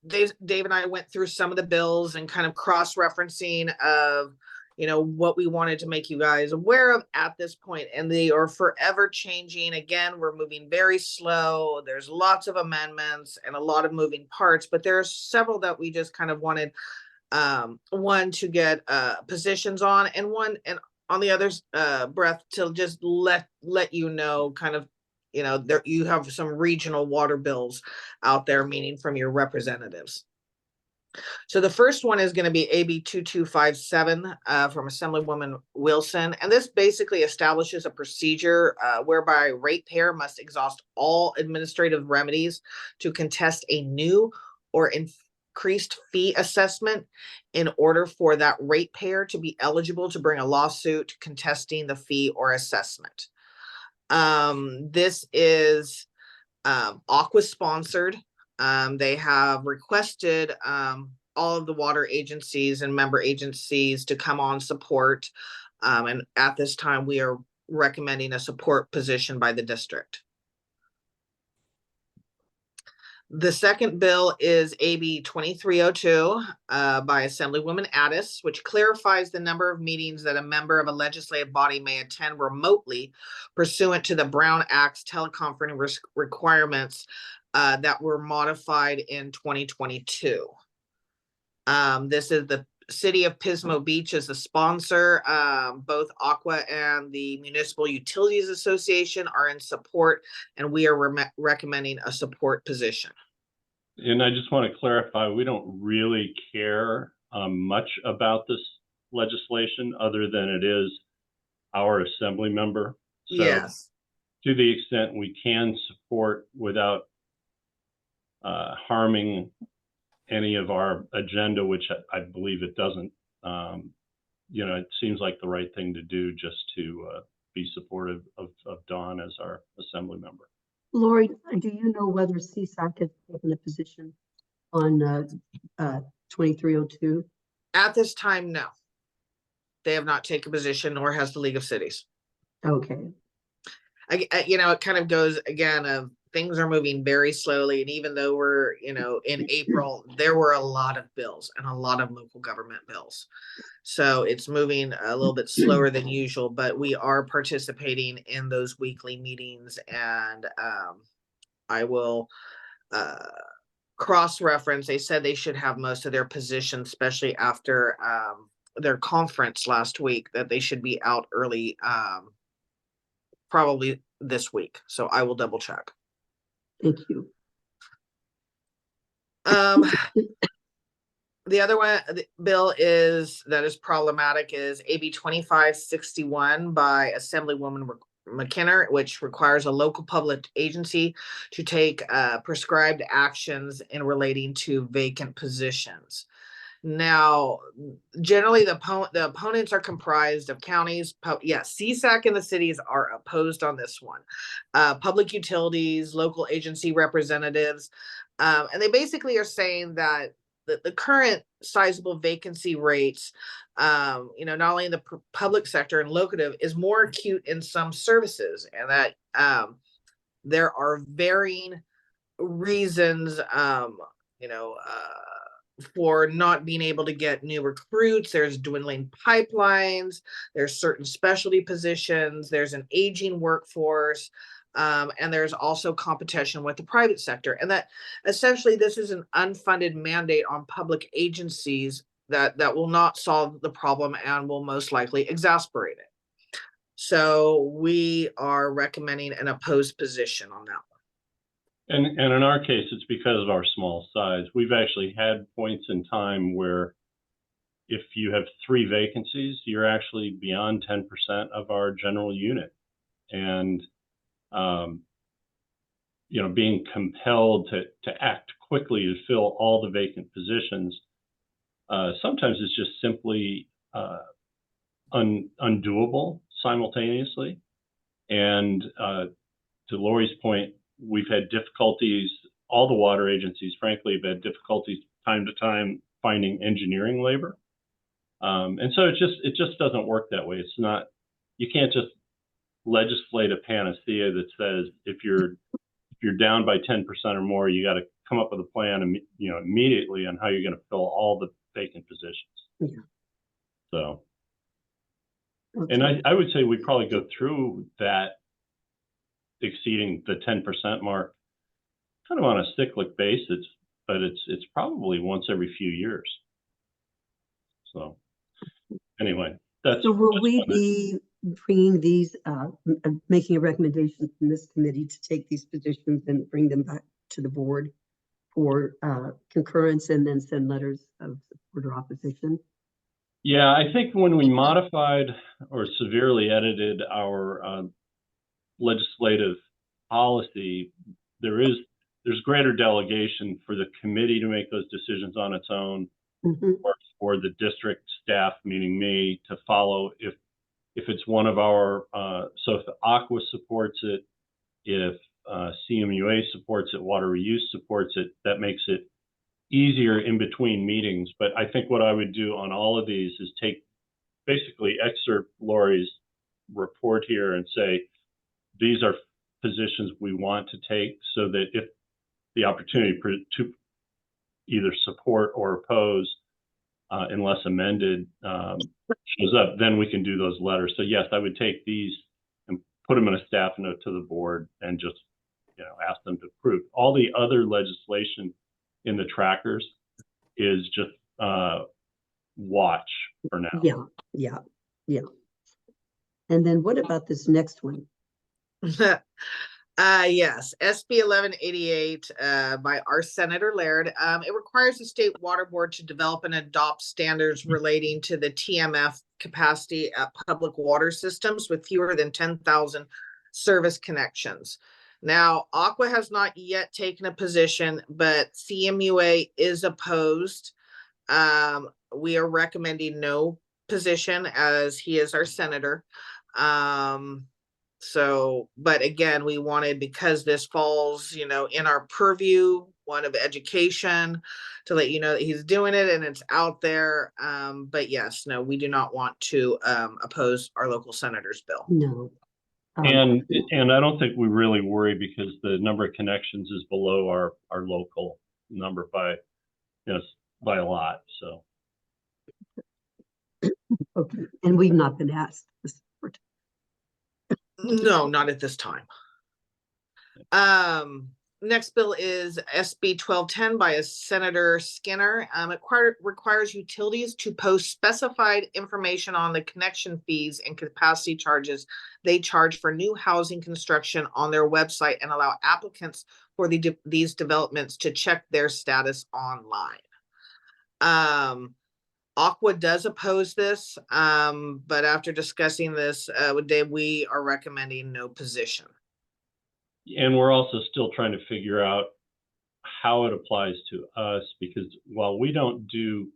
Dave and I went through some of the bills and kind of cross-referencing of what we wanted to make you guys aware of at this point, and they are forever changing. Again, we're moving very slow. There's lots of amendments and a lot of moving parts, but there are several that we just kind of wanted one to get positions on, and one, and on the other's breath, to just let you know, kind of, there you have some regional water bills out there, meaning from your representatives. So the first one is going to be AB 2257 from Assemblywoman Wilson. And this basically establishes a procedure whereby a ratepayer must exhaust all administrative remedies to contest a new or increased fee assessment in order for that ratepayer to be eligible to bring a lawsuit contesting the fee or assessment. This is Aqua sponsored. They have requested all of the water agencies and member agencies to come on support. And at this time, we are recommending a support position by the district. The second bill is AB 2302 by Assemblywoman Addis, which clarifies the number of meetings that a member of a legislative body may attend remotely pursuant to the Brown Act's teleconferencing requirements that were modified in 2022. This is the City of Pismo Beach as the sponsor. Both Aqua and the Municipal Utilities Association are in support, and we are recommending a support position. And I just want to clarify, we don't really care much about this legislation other than it is our assembly member. So Yes. to the extent we can support without harming any of our agenda, which I believe it doesn't, you know, it seems like the right thing to do just to be supportive of Dawn as our assembly member. Lori, do you know whether CSAC has taken a position on 2302? At this time, no. They have not taken a position, nor has the League of Cities. Okay. You know, it kind of goes again of things are moving very slowly. And even though we're, you know, in April, there were a lot of bills and a lot of local government bills. So it's moving a little bit slower than usual, but we are participating in those weekly meetings. And I will cross-reference. They said they should have most of their positions, especially after their conference last week, that they should be out early, probably this week. So I will double check. Thank you. The other one, the bill that is problematic is AB 2561 by Assemblywoman McKinnon, which requires a local public agency to take prescribed actions in relating to vacant positions. Now, generally, the opponents are comprised of counties. Yes, CSAC and the cities are opposed on this one. Public utilities, local agency representatives, and they basically are saying that the current sizable vacancy rates, you know, not only in the public sector and locative, is more acute in some services, and that there are varying reasons, you know, for not being able to get new recruits. There's dwindling pipelines, there's certain specialty positions, there's an aging workforce, and there's also competition with the private sector. And that essentially this is an unfunded mandate on public agencies that will not solve the problem and will most likely exacerbate it. So we are recommending an opposed position on that one. And in our case, it's because of our small size. We've actually had points in time where if you have 3 vacancies, you're actually beyond 10% of our general unit. And, you know, being compelled to act quickly to fill all the vacant positions, sometimes it's just simply undoable simultaneously. And to Lori's point, we've had difficulties, all the water agencies, frankly, have had difficulties time to time finding engineering labor. And so it just doesn't work that way. It's not, you can't just legislate a panacea that says if you're down by 10% or more, you got to come up with a plan, you know, immediately on how you're going to fill all the vacant positions. Yeah. So, okay. And I would say we probably go through that exceeding the 10% mark kind of on a cyclic basis, but it's probably once every few years. So anyway, so will we be bringing these, making a recommendation from this committee to take these positions and bring them back to the board for concurrence and then send letters of support or opposition? Yeah, I think when we modified or severely edited our legislative policy, there's greater delegation for the committee to make those decisions on its own, or for the district staff, meaning me, to follow if it's one of our, so if Aqua supports it, if CMUA supports it, water reuse supports it, that makes it easier in between meetings. But I think what I would do on all of these is basically excerpt Lori's report here and say, these are positions we want to take, so that if the opportunity to either support or oppose, unless amended, shows up, then we can do those letters. So yes, I would take these and put them in a staff note to the board and just, ask them to approve. All the other legislation in the trackers is just watch for now. Yeah. And then what about this next one? Yes, SB 1188 by our Senator Laird. It requires the state water board to develop and adopt standards relating to the TMF capacity at public water systems with fewer than 10,000 service connections. Now, Aqua has not yet taken a position, but CMUA is opposed. We are recommending no position, as he is our senator. But again, we wanted, because this falls, in our purview, one of education, to let you know that he's doing it and it's out there. But yes, no, we do not want to oppose our local senator's bill. No. And I don't think we really worry, because the number of connections is below our local number by a lot. So Okay, and we've not been asked for support. No, not at this time. Next bill is SB 1210 by a Senator Skinner. It requires utilities to post specified information on the connection fees and capacity charges they charge for new housing construction on their website, and allow applicants for these developments to check their status online. Aqua does oppose this, but after discussing this with Dave, we are recommending no position. And we're also still trying to figure out how it applies to us, because while we don't do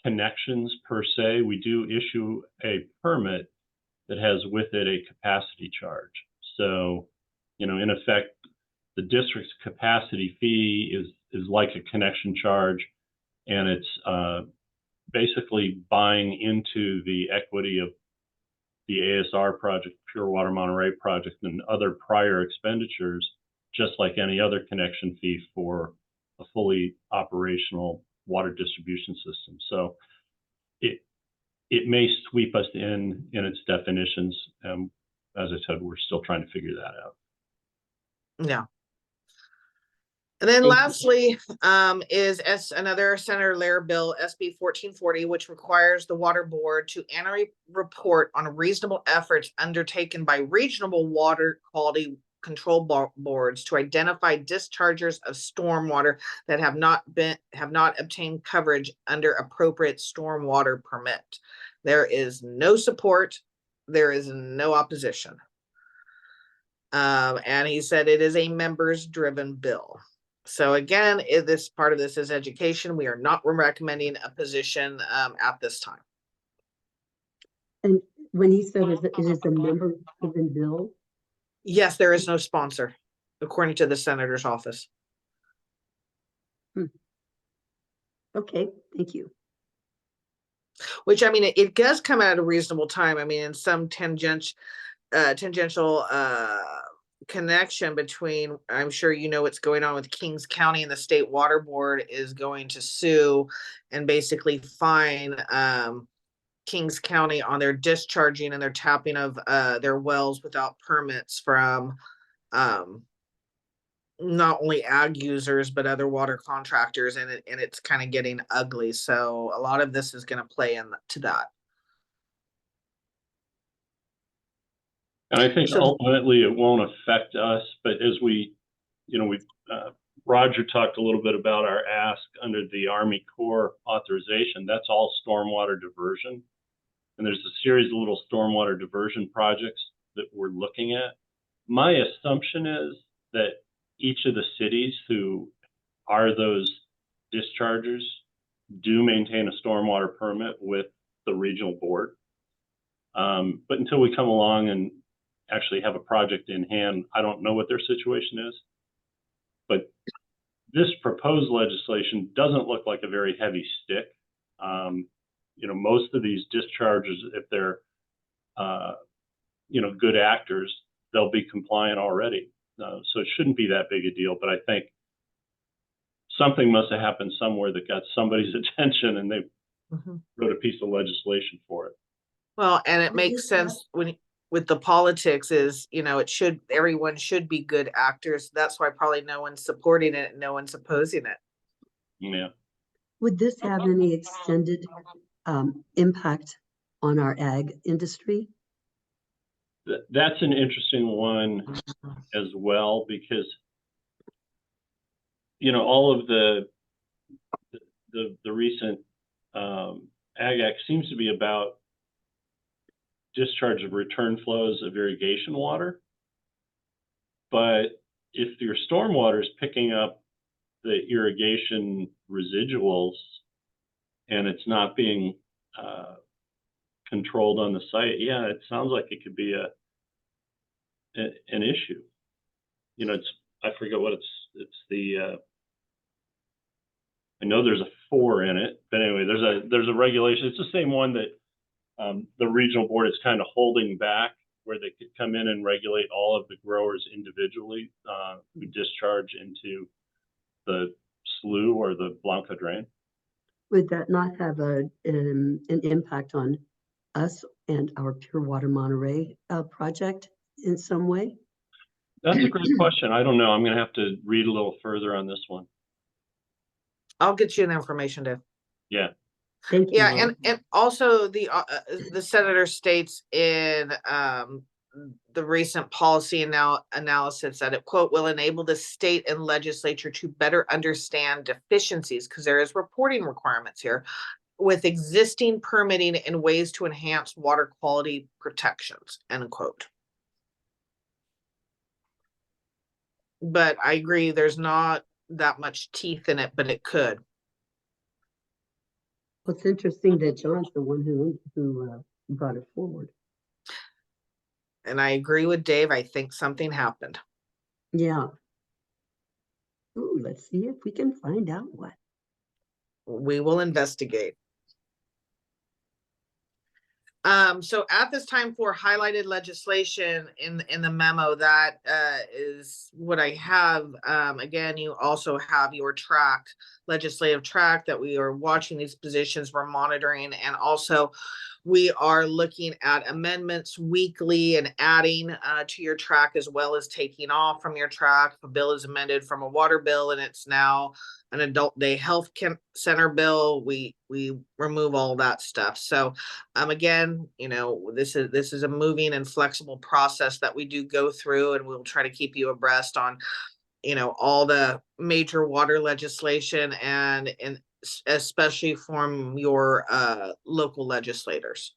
connections per se, we do issue a permit that has with it a capacity charge. So, in effect, the district's capacity fee is like a connection charge, and it's basically buying into the equity of the ASR project, Pure Water Monterey project, and other prior expenditures, just like any other connection fee for a fully operational water distribution system. So it may sweep us in its definitions. As I said, we're still trying to figure that out. Yeah. And then lastly, is another Senator Laird bill, SB 1440, which requires the water board to annually report on reasonable efforts undertaken by regional water quality control boards to identify dischargers of stormwater that have not obtained coverage under appropriate stormwater permit. There is no support. There is no opposition. And he said it is a members driven bill. So again, this part of this is education. We are not recommending a position at this time. And when he said it is a member-driven bill? Yes, there is no sponsor, according to the senator's office. Okay, thank you. Which, I mean, it does come at a reasonable time. I mean, in some tangential connection between, I'm sure what's going on with Kings County, and the state water board is going to sue and basically fine Kings County on their discharging and their tapping of their wells without permits from not only ag users but other water contractors, and it's kind of getting ugly. So a lot of this is going to play into that. And I think ultimately it won't affect us, but as Roger talked a little bit about our ask under the Army Corps authorization. That's all stormwater diversion. And there's a series of little stormwater diversion projects that we're looking at. My assumption is that each of the cities who are those dischargers do maintain a stormwater permit with the regional board. But until we come along and actually have a project in hand, I don't know what their situation is. But this proposed legislation doesn't look like a very heavy stick. Most of these discharges, if they're, good actors, they'll be compliant already. So it shouldn't be that big a deal, but I think something must have happened somewhere that got somebody's attention and they wrote a piece of legislation for it. Well, and it makes sense with the politics is, everyone should be good actors. That's why probably no one's supporting it and no one's opposing it. Yeah. Would this have any extended impact on our ag industry? That's an interesting one as well, because all of the recent Ag Act seems to be about discharge of return flows of irrigation water. But if your stormwater is picking up the irrigation residuals and it's not being controlled on the site, yeah, it sounds like it could be an issue. I forget what it's the I know there's a 4 in it, but anyway, there's a regulation. It's the same one that the regional board is kind of holding back, where they could come in and regulate all of the growers individually who discharge into the slough or the Blanca drain. Would that not have an impact on us and our Pure Water Monterey project in some way? That's a great question. I don't know. I'm going to have to read a little further on this one. I'll get you the information, Dave. Yeah. Thank you. Yeah, and also the senator states in the recent policy analysis that it, quote, will enable the state and legislature to better understand deficiencies, because there is reporting requirements here, with existing permitting and ways to enhance water quality protections, end quote. But I agree, there's not that much teeth in it, but it could. Well, it's interesting that John's the one who brought it forward. And I agree with Dave. I think something happened. Yeah. Ooh, let's see if we can find out what. We will investigate. So at this time for highlighted legislation in the memo, that is what I have. Again, you also have your legislative track that we are watching these positions, we're monitoring, and also we are looking at amendments weekly and adding to your track, as well as taking off from your track. If a bill is amended from a water bill and it's now an adult day health center bill, we remove all that stuff. So again, this is a moving and flexible process that we do go through, and we'll try to keep you abreast on all the major water legislation, and especially from your local legislators.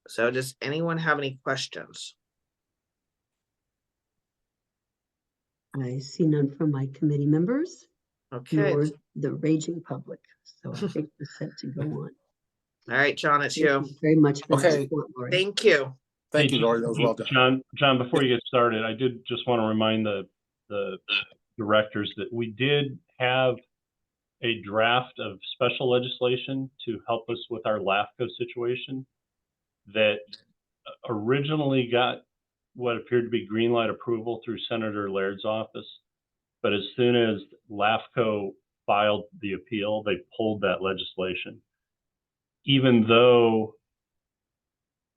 So does anyone have any questions? I see none from my committee members. Okay. Nor the raging public. So I think we're set to go on. All right, John, it's Thank you. you very much for Okay. that report, Lori. Thank you. Thank you, Lori. That was well done. John, before you get started, I did just want to remind the directors that we did have a draft of special legislation to help us with our LAFCO situation that originally got what appeared to be green light approval through Senator Laird's office. But as soon as LAFCO filed the appeal, they pulled that legislation, even though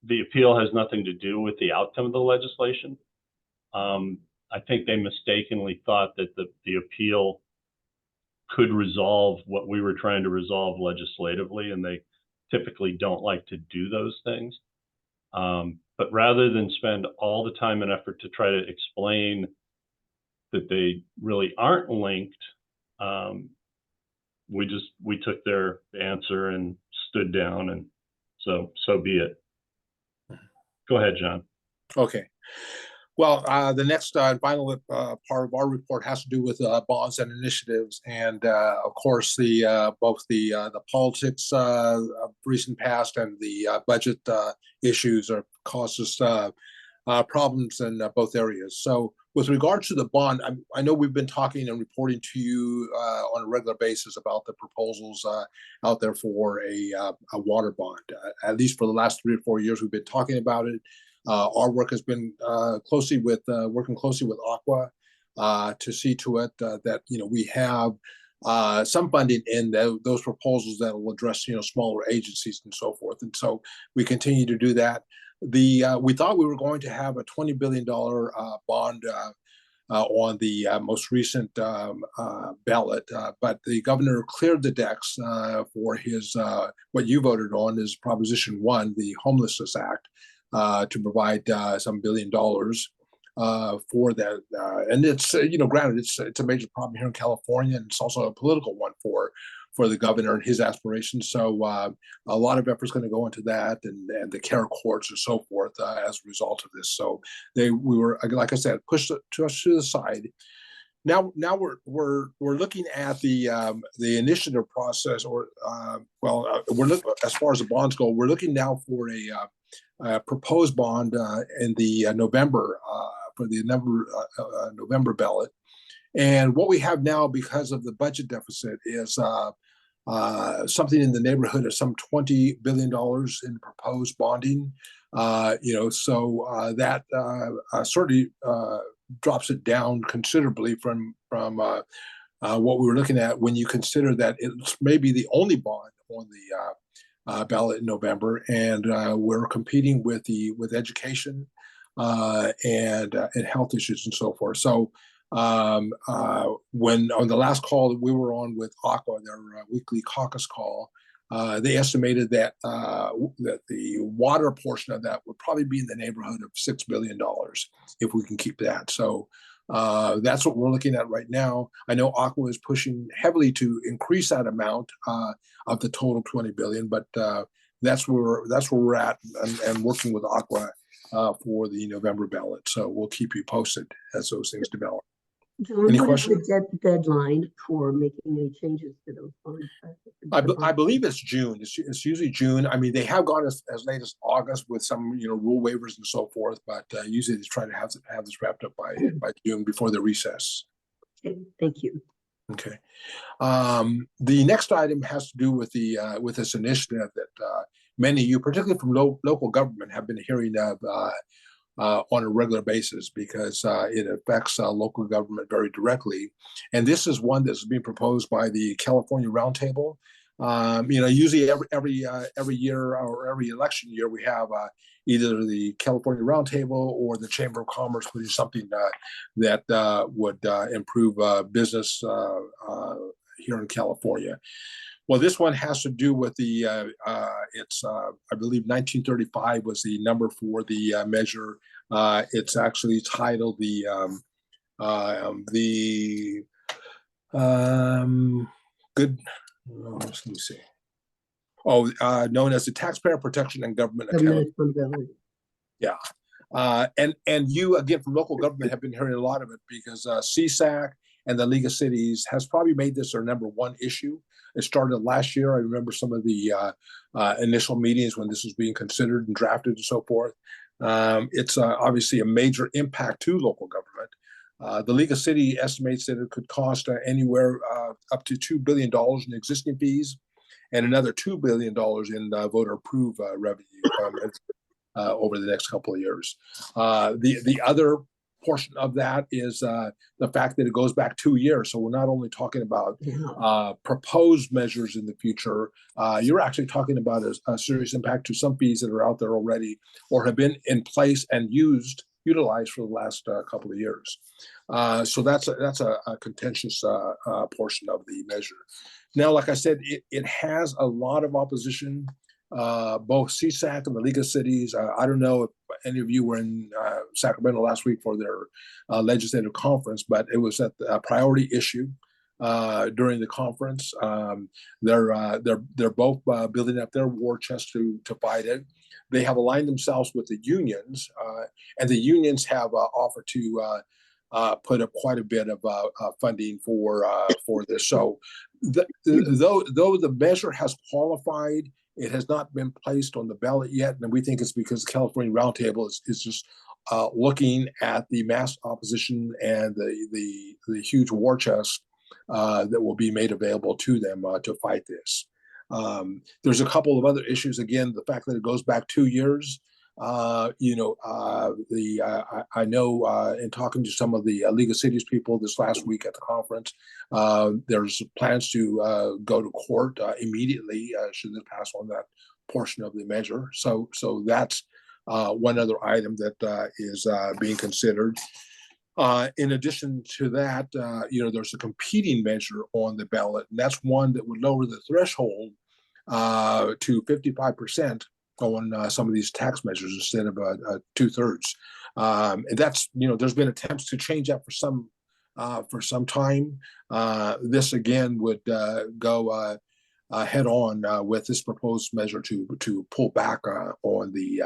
the appeal has nothing to do with the outcome of the legislation. I think they mistakenly thought that the appeal could resolve what we were trying to resolve legislatively, and they typically don't like to do those things. But rather than spend all the time and effort to try to explain that they really aren't linked, we took their answer and stood down, and so be it. Go ahead, John. Okay. Well, the next and final part of our report has to do with bonds and initiatives, and of course both the politics of recent past and the budget issues are causes problems in both areas. So with regard to the bond, I know we've been talking and reporting to you on a regular basis about the proposals out there for a water bond. At least for the last 3 or 4 years, we've been talking about it. Our work has been working closely with Aqua to see to it that we have some funding in those proposals that will address smaller agencies and so forth. And so we continue to do that. We thought we were going to have a $20 billion bond on the most recent ballot, but the governor cleared the decks for his what you voted on is Proposition 1, the Homelessness Act, to provide some $1 billion for that. And it's granted it's a major problem here in California, and it's also a political one for the governor and his aspirations. So a lot of effort is going to go into that, and the care courts and so forth as a result of this. So we were, like I said, pushed to the side. Now we're looking at the initiative process, or we're looking, as far as the bonds go, we're looking now for a proposed bond in the November for the November ballot. And what we have now, because of the budget deficit, is something in the neighborhood of some $20 billion in proposed bonding. So that certainly drops it down considerably from what we were looking at when you consider that it's maybe the only bond on the ballot in November, and we're competing with education and health issues and so forth. So when on the last call that we were on with Aqua, their weekly caucus call, they estimated that that the water portion of that would probably be in the neighborhood of $6 billion if we can keep that. So that's what we're looking at right now. I know Aqua is pushing heavily to increase that amount of the total $20 billion, but that's where we're at, and working with Aqua for the November ballot. So we'll keep you posted as those things develop. John, Any what is questions? the deadline for making any changes to those bonds? I believe it's June. It's usually June. I mean, they have gone as late as August with some rule waivers and so forth, but usually they try to have this wrapped up by June before the recess. Okay, thank you. Okay. The next item has to do with with this initiative that many of you, particularly from local government, have been hearing of on a regular basis, because it affects local government very directly. And this is one that's being proposed by the California Roundtable. Usually every year or every election year, we have either the California Roundtable or the Chamber of Commerce putting something that would improve business here in California. Well, this one has to do with the, I believe 1935 was the number for the measure. It's actually titled let me see. Known as the Taxpayer Protection and Government Accountability. Yeah. And you, again, from local government, have been hearing a lot of it, because CSAC and the League of Cities has probably made this their number one issue. It started last year. I remember some of the initial meetings when this was being considered and drafted and so forth. It's obviously a major impact to local government. The League of Cities estimates that it could cost anywhere up to $2 billion in existing fees, and another $2 billion in voter-approved revenue over the next couple of years. The other portion of that is the fact that it goes back 2 years. So we're not only talking about proposed measures in the future, you're actually talking about a serious impact to some fees that are out there already or have been in place and utilized for the last couple of years. So that's a contentious portion of the measure. Now, like I said, it has a lot of opposition. Both CSAC and the League of Cities. I don't know if any of you were in Sacramento last week for their legislative conference, but it was a priority issue during the conference. They're both building up their war chest to fight it. They have aligned themselves with the unions, and the unions have offered to put up quite a bit of funding for this. So though the measure has qualified It has not been placed on the ballot yet, and we think it's because the California Roundtable is just looking at the mass opposition and the huge war chest that will be made available to them to fight this. There's a couple of other issues. Again, the fact that it goes back 2 years. I know in talking to some of the League of Cities people this last week at the conference, there's plans to go to court immediately should they pass on that portion of the measure. So that's one other item that is being considered. In addition to that, there's a competing measure on the ballot, and that's one that would lower the threshold to 55% on some of these tax measures instead of 2/3. And that's, there's been attempts to change that for some time. This again would go head on with this proposed measure to pull back on the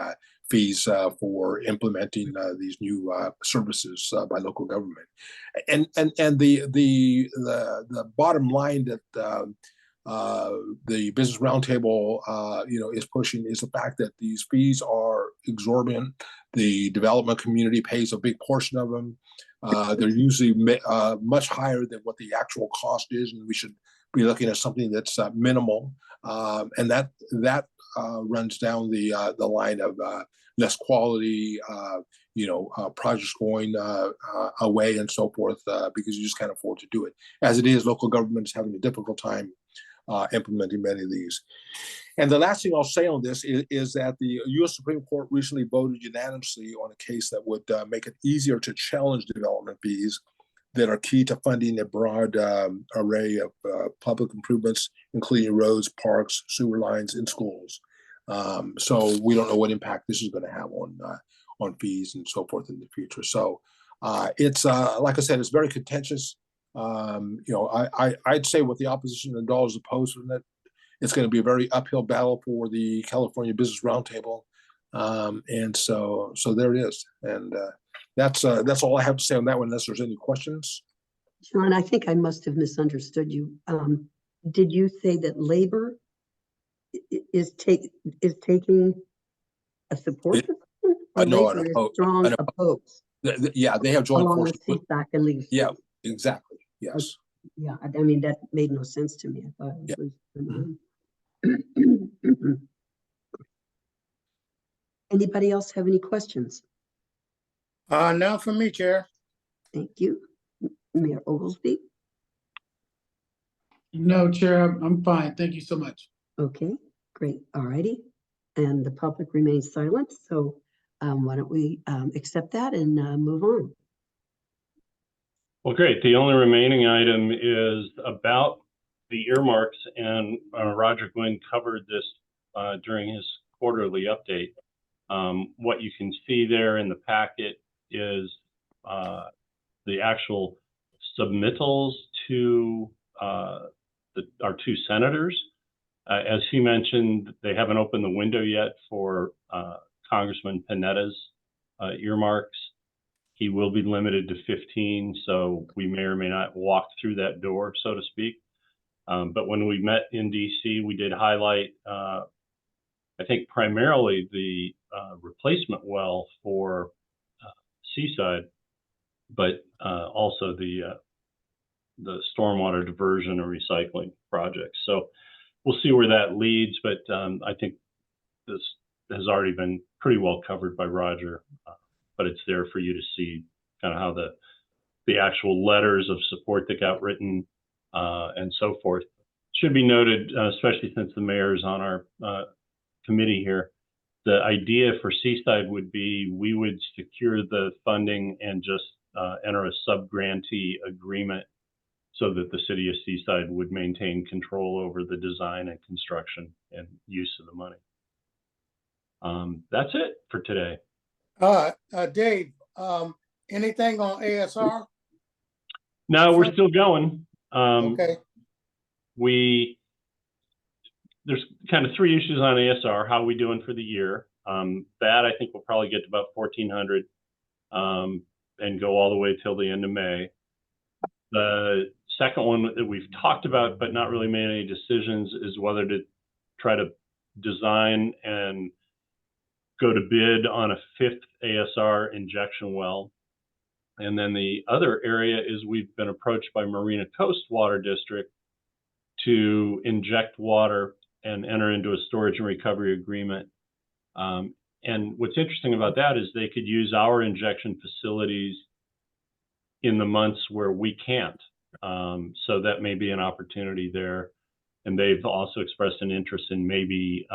fees for implementing these new services by local government. And the bottom line that the Business Roundtable, is pushing is the fact that these fees are exorbitant. The development community pays a big portion of them. They're usually much higher than what the actual cost is, and we should be looking at something that's minimal. And that runs down the line of less quality, projects going away and so forth, because you just can't afford to do it. As it is, local government is having a difficult time implementing many of these. And the last thing I'll say on this is that the U.S. Supreme Court recently voted unanimously on a case that would make it easier to challenge development fees that are key to funding a broad array of public improvements, including roads, parks, sewer lines, and schools. So we don't know what impact this is going to have on fees and so forth in the future. So it's like I said, it's very contentious. I'd say with the opposition and dollars opposed to it, it's going to be a very uphill battle for the California Business Roundtable. And so there it is. And that's all I have to say on that one, unless there's any questions. John, I think I must have misunderstood you. Did you say that labor is taking a support position, or No, labor is strong opposed? Yeah, they have joined forces. Back and leave. Yeah, exactly. Yes. Yeah, I mean, that made no sense to me. I thought it was. Anybody else have any questions? None for me, Chair. Thank you. Mayor Oglesby? No, Chair, I'm fine. Thank you so much. Okay, great. All righty. And the public remains silent. So why don't we accept that and move on? Well, great. The only remaining item is about the earmarks, and Roger Gwynn covered this during his quarterly update. What you can see there in the packet is the actual submittals to our two senators. As he mentioned, they haven't opened the window yet for Congressman Panetta's earmarks. He will be limited to 15, so we may or may not walk through that door, so to speak. But when we met in DC, we did highlight, I think, primarily the replacement well for Seaside, but also the stormwater diversion or recycling projects. So we'll see where that leads, but I think this has already been pretty well covered by Roger, but it's there for you to see kind of how the actual letters of support that got written and so forth. Should be noted, especially since the mayor is on our committee here, the idea for Seaside would be we would secure the funding and just enter a sub-grantee agreement so that the city of Seaside would maintain control over the design and construction and use of the money. That's it for today. Dave, anything on ASR? No, we're still going. Okay. There's kind of three issues on ASR. How are we doing for the year? That I think we'll probably get to about 1,400 and go all the way till the end of May. The second one that we've talked about but not really made any decisions is whether to try to design and go to bid on a 5th ASR injection well. And then the other area is we've been approached by Marina Coast Water District to inject water and enter into a storage and recovery agreement. And what's interesting about that is they could use our injection facilities in the months where we can't. So that may be an opportunity there. And they've also expressed an interest in maybe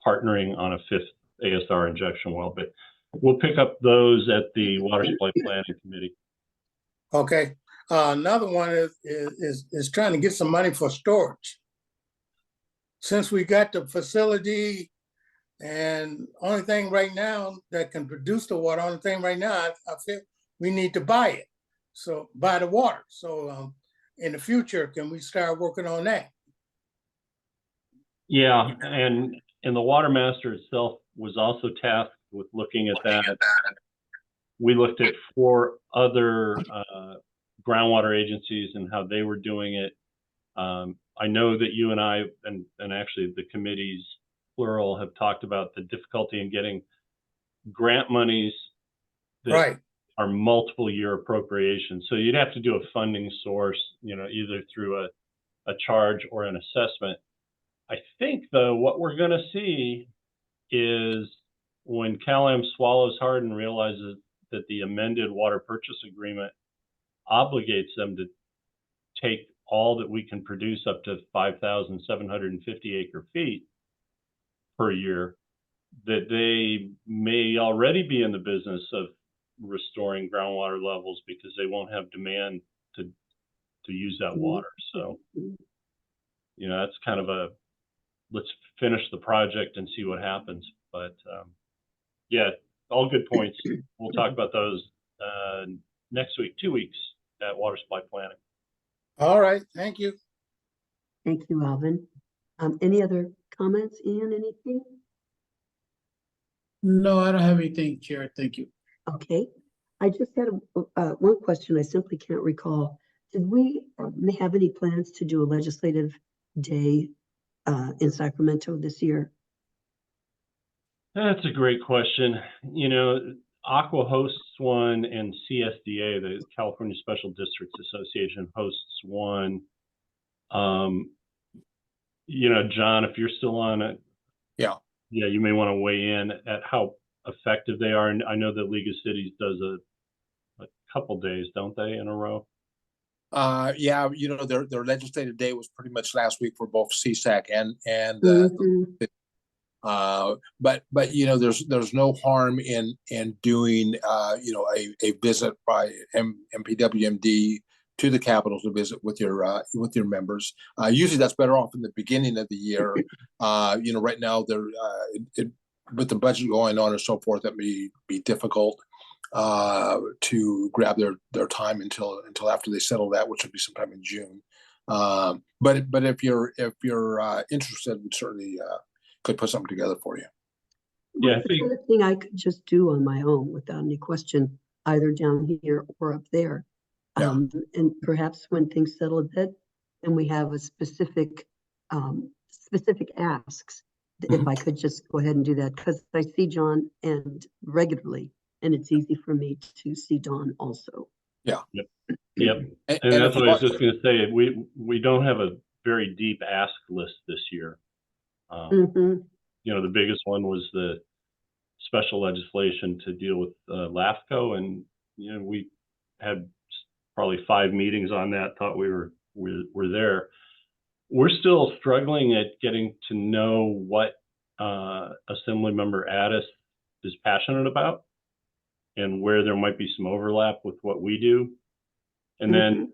partnering on a 5th ASR injection well. But we'll pick up those at the Water Supply Planning Committee. Okay. Another one is trying to get some money for storage. Since we got the facility and only thing right now that can produce the water, only thing right now, I feel we need to buy it. So buy the water. So in the future, can we start working on that? Yeah, and the Water Master itself was also tasked with looking at that. We looked at 4 other groundwater agencies and how they were doing it. I know that you and I, and actually the committees, plural, have talked about the difficulty in getting grant monies that are multiple year appropriations. So you'd have to do a funding source, you know, either through a charge or an assessment. I think, though, what we're going to see is when Cal-Am swallows hard and realizes that the amended water purchase agreement obligates them to take all that we can produce up to 5,750 acre feet per year, that they may already be in the business of restoring groundwater levels because they won't have demand to use that water. So, you know, that's kind of a, let's finish the project and see what happens. But yeah, all good points. We'll talk about those next week, 2 weeks at Water Supply Planning. All right, thank you. Thank you, Alvin. Any other comments, Ian, anything? No, I don't have anything, Chair. Thank you. Okay, I just had one question I simply can't recall. Did we have any plans to do a legislative day in Sacramento this year? That's a great question. You know, Aqua hosts one and CSDA, the California Special Districts Association, hosts one. You know, John, if you're still on it, yeah, you may want to weigh in at how effective they are. And I know that League of Cities does a couple days, don't they, in a row? Yeah, you know, their legislative day was pretty much last week for both CSAC and but you know, there's no harm in doing you know, a visit by MPWMD to the Capitol to visit with your members. Usually that's better off in the beginning of the year. You know, right now they're with the budget going on and so forth, that may be difficult to grab their time until after they settle that, which would be sometime in June. But if you're interested, we certainly could put something together for you. Yeah, the kind of thing I could just do on my own without any question, either down here or up there. Yeah. And perhaps when things settle a bit and we have a specific asks, if I could just go ahead and do that, because I see John and regularly, and it's easy for me to see Dawn also. Yeah. Yep. And that's what I was just going to say. We don't have a very deep ask list this year. You know, the biggest one was the special legislation to deal with LAFCO, and you know, we had probably 5 meetings on that. Thought we were there. We're still struggling at getting to know what Assemblymember Addis is passionate about, and where there might be some overlap with what we do. And then,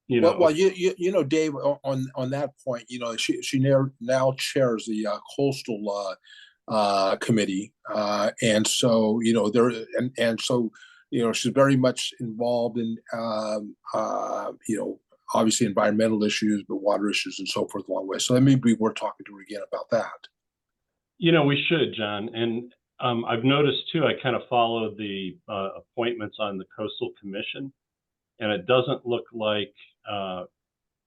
you know, well, you know, Dave, on that point, you know, she now chairs the coastal committee, and so you know and so you know, she's very much involved in you know, obviously environmental issues, but water issues and so forth along the way. So that may be worth talking to her again about that. You know, we should, John. And I've noticed too, I kind of follow the appointments on the Coastal Commission, and it doesn't look like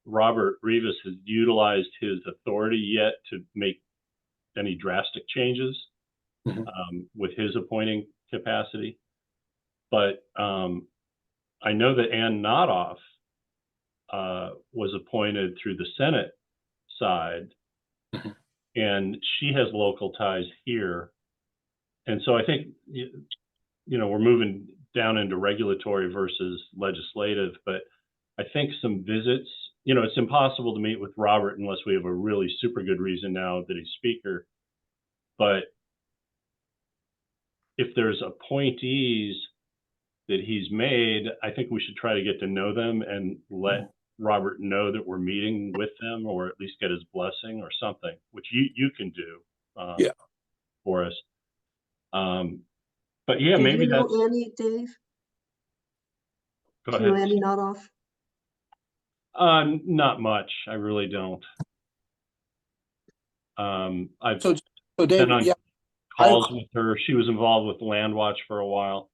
Robert Rivas has utilized his authority yet to make any drastic changes Mhm. with his appointing capacity. But I know that Ann Nodoff was appointed through the Senate side, Mhm. and she has local ties here. And so I think, we're moving down into regulatory versus legislative, but I think some visits, it's impossible to meet with Robert unless we have a really super good reason now that he's speaker. But if there's appointees that he's made, I think we should try to get to know them and let Robert know that we're meeting with them, or at least get his blessing or something, which you can do Yeah. for us. But yeah, Do maybe you know that's, Annie, Dave? go Do you know ahead. Annie Nodoff? Not much. I really don't. I've So Dave, been on yeah, calls with her. She was involved with Land Watch for a while.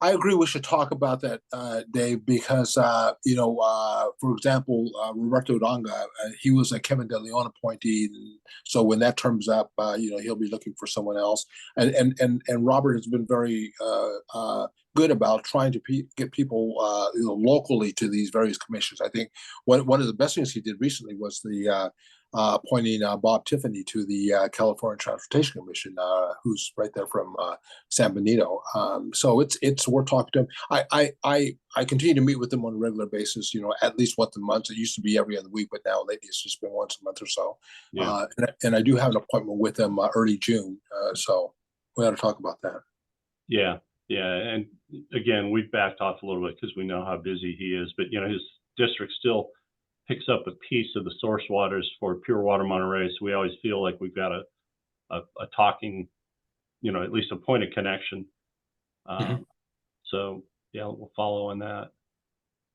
I agree we should talk about that, Dave, because, for example, Roberto Donga, he was a Kevin De Leon appointee. And so when that terms up, he'll be looking for someone else. And Robert has been very good about trying to get people, locally to these various commissions. I think one of the best things he did recently was the appointing Bob Tiffany to the California Transportation Commission, who's right there from San Benito. So it's we're talking to him. I continue to meet with them on a regular basis. At least once a month. It used to be every other week, but now lately it's just been once a month or so. Yeah. And I do have an appointment with them early June. So we ought to talk about that. Yeah. And again, we've backed off a little bit because we know how busy he is, but his district still picks up a piece of the source waters for Pure Water Monterey. So we always feel like we've got a talking, at least a point of connection. So yeah, we'll follow on that.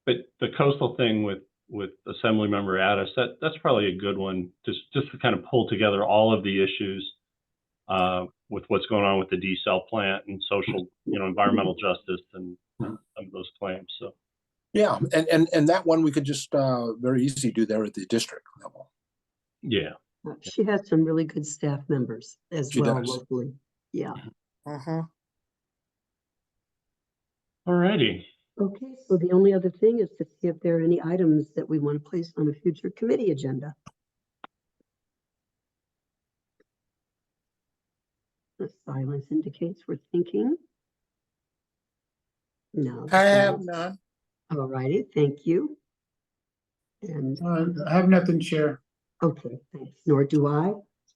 But the coastal thing with Assemblymember Addis, that's probably a good one, just to kind of pull together all of the issues with what's going on with the desal plant and social, environmental justice and some of those claims. So yeah, and that one we could just very easily do there at the district level. yeah. She has some really good staff members as She well does. locally. Yeah. All righty. Okay, so the only other thing is to see if there are any items that we want to place on a future committee agenda. The silence indicates we're thinking. No. I have none. All righty, thank you. And I have nothing, Chair. okay, thanks. Nor do I.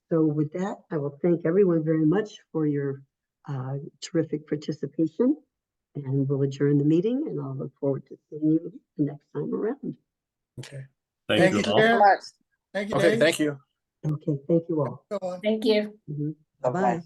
So with that, I will thank everyone very much for your terrific participation. And we'll adjourn the meeting, and I'll look forward to seeing you the next time around. Okay. Thank you all. Chair. Thank you, Okay. Dave. Thank you. Okay, thank you all. Go on. Thank you. Bye-bye.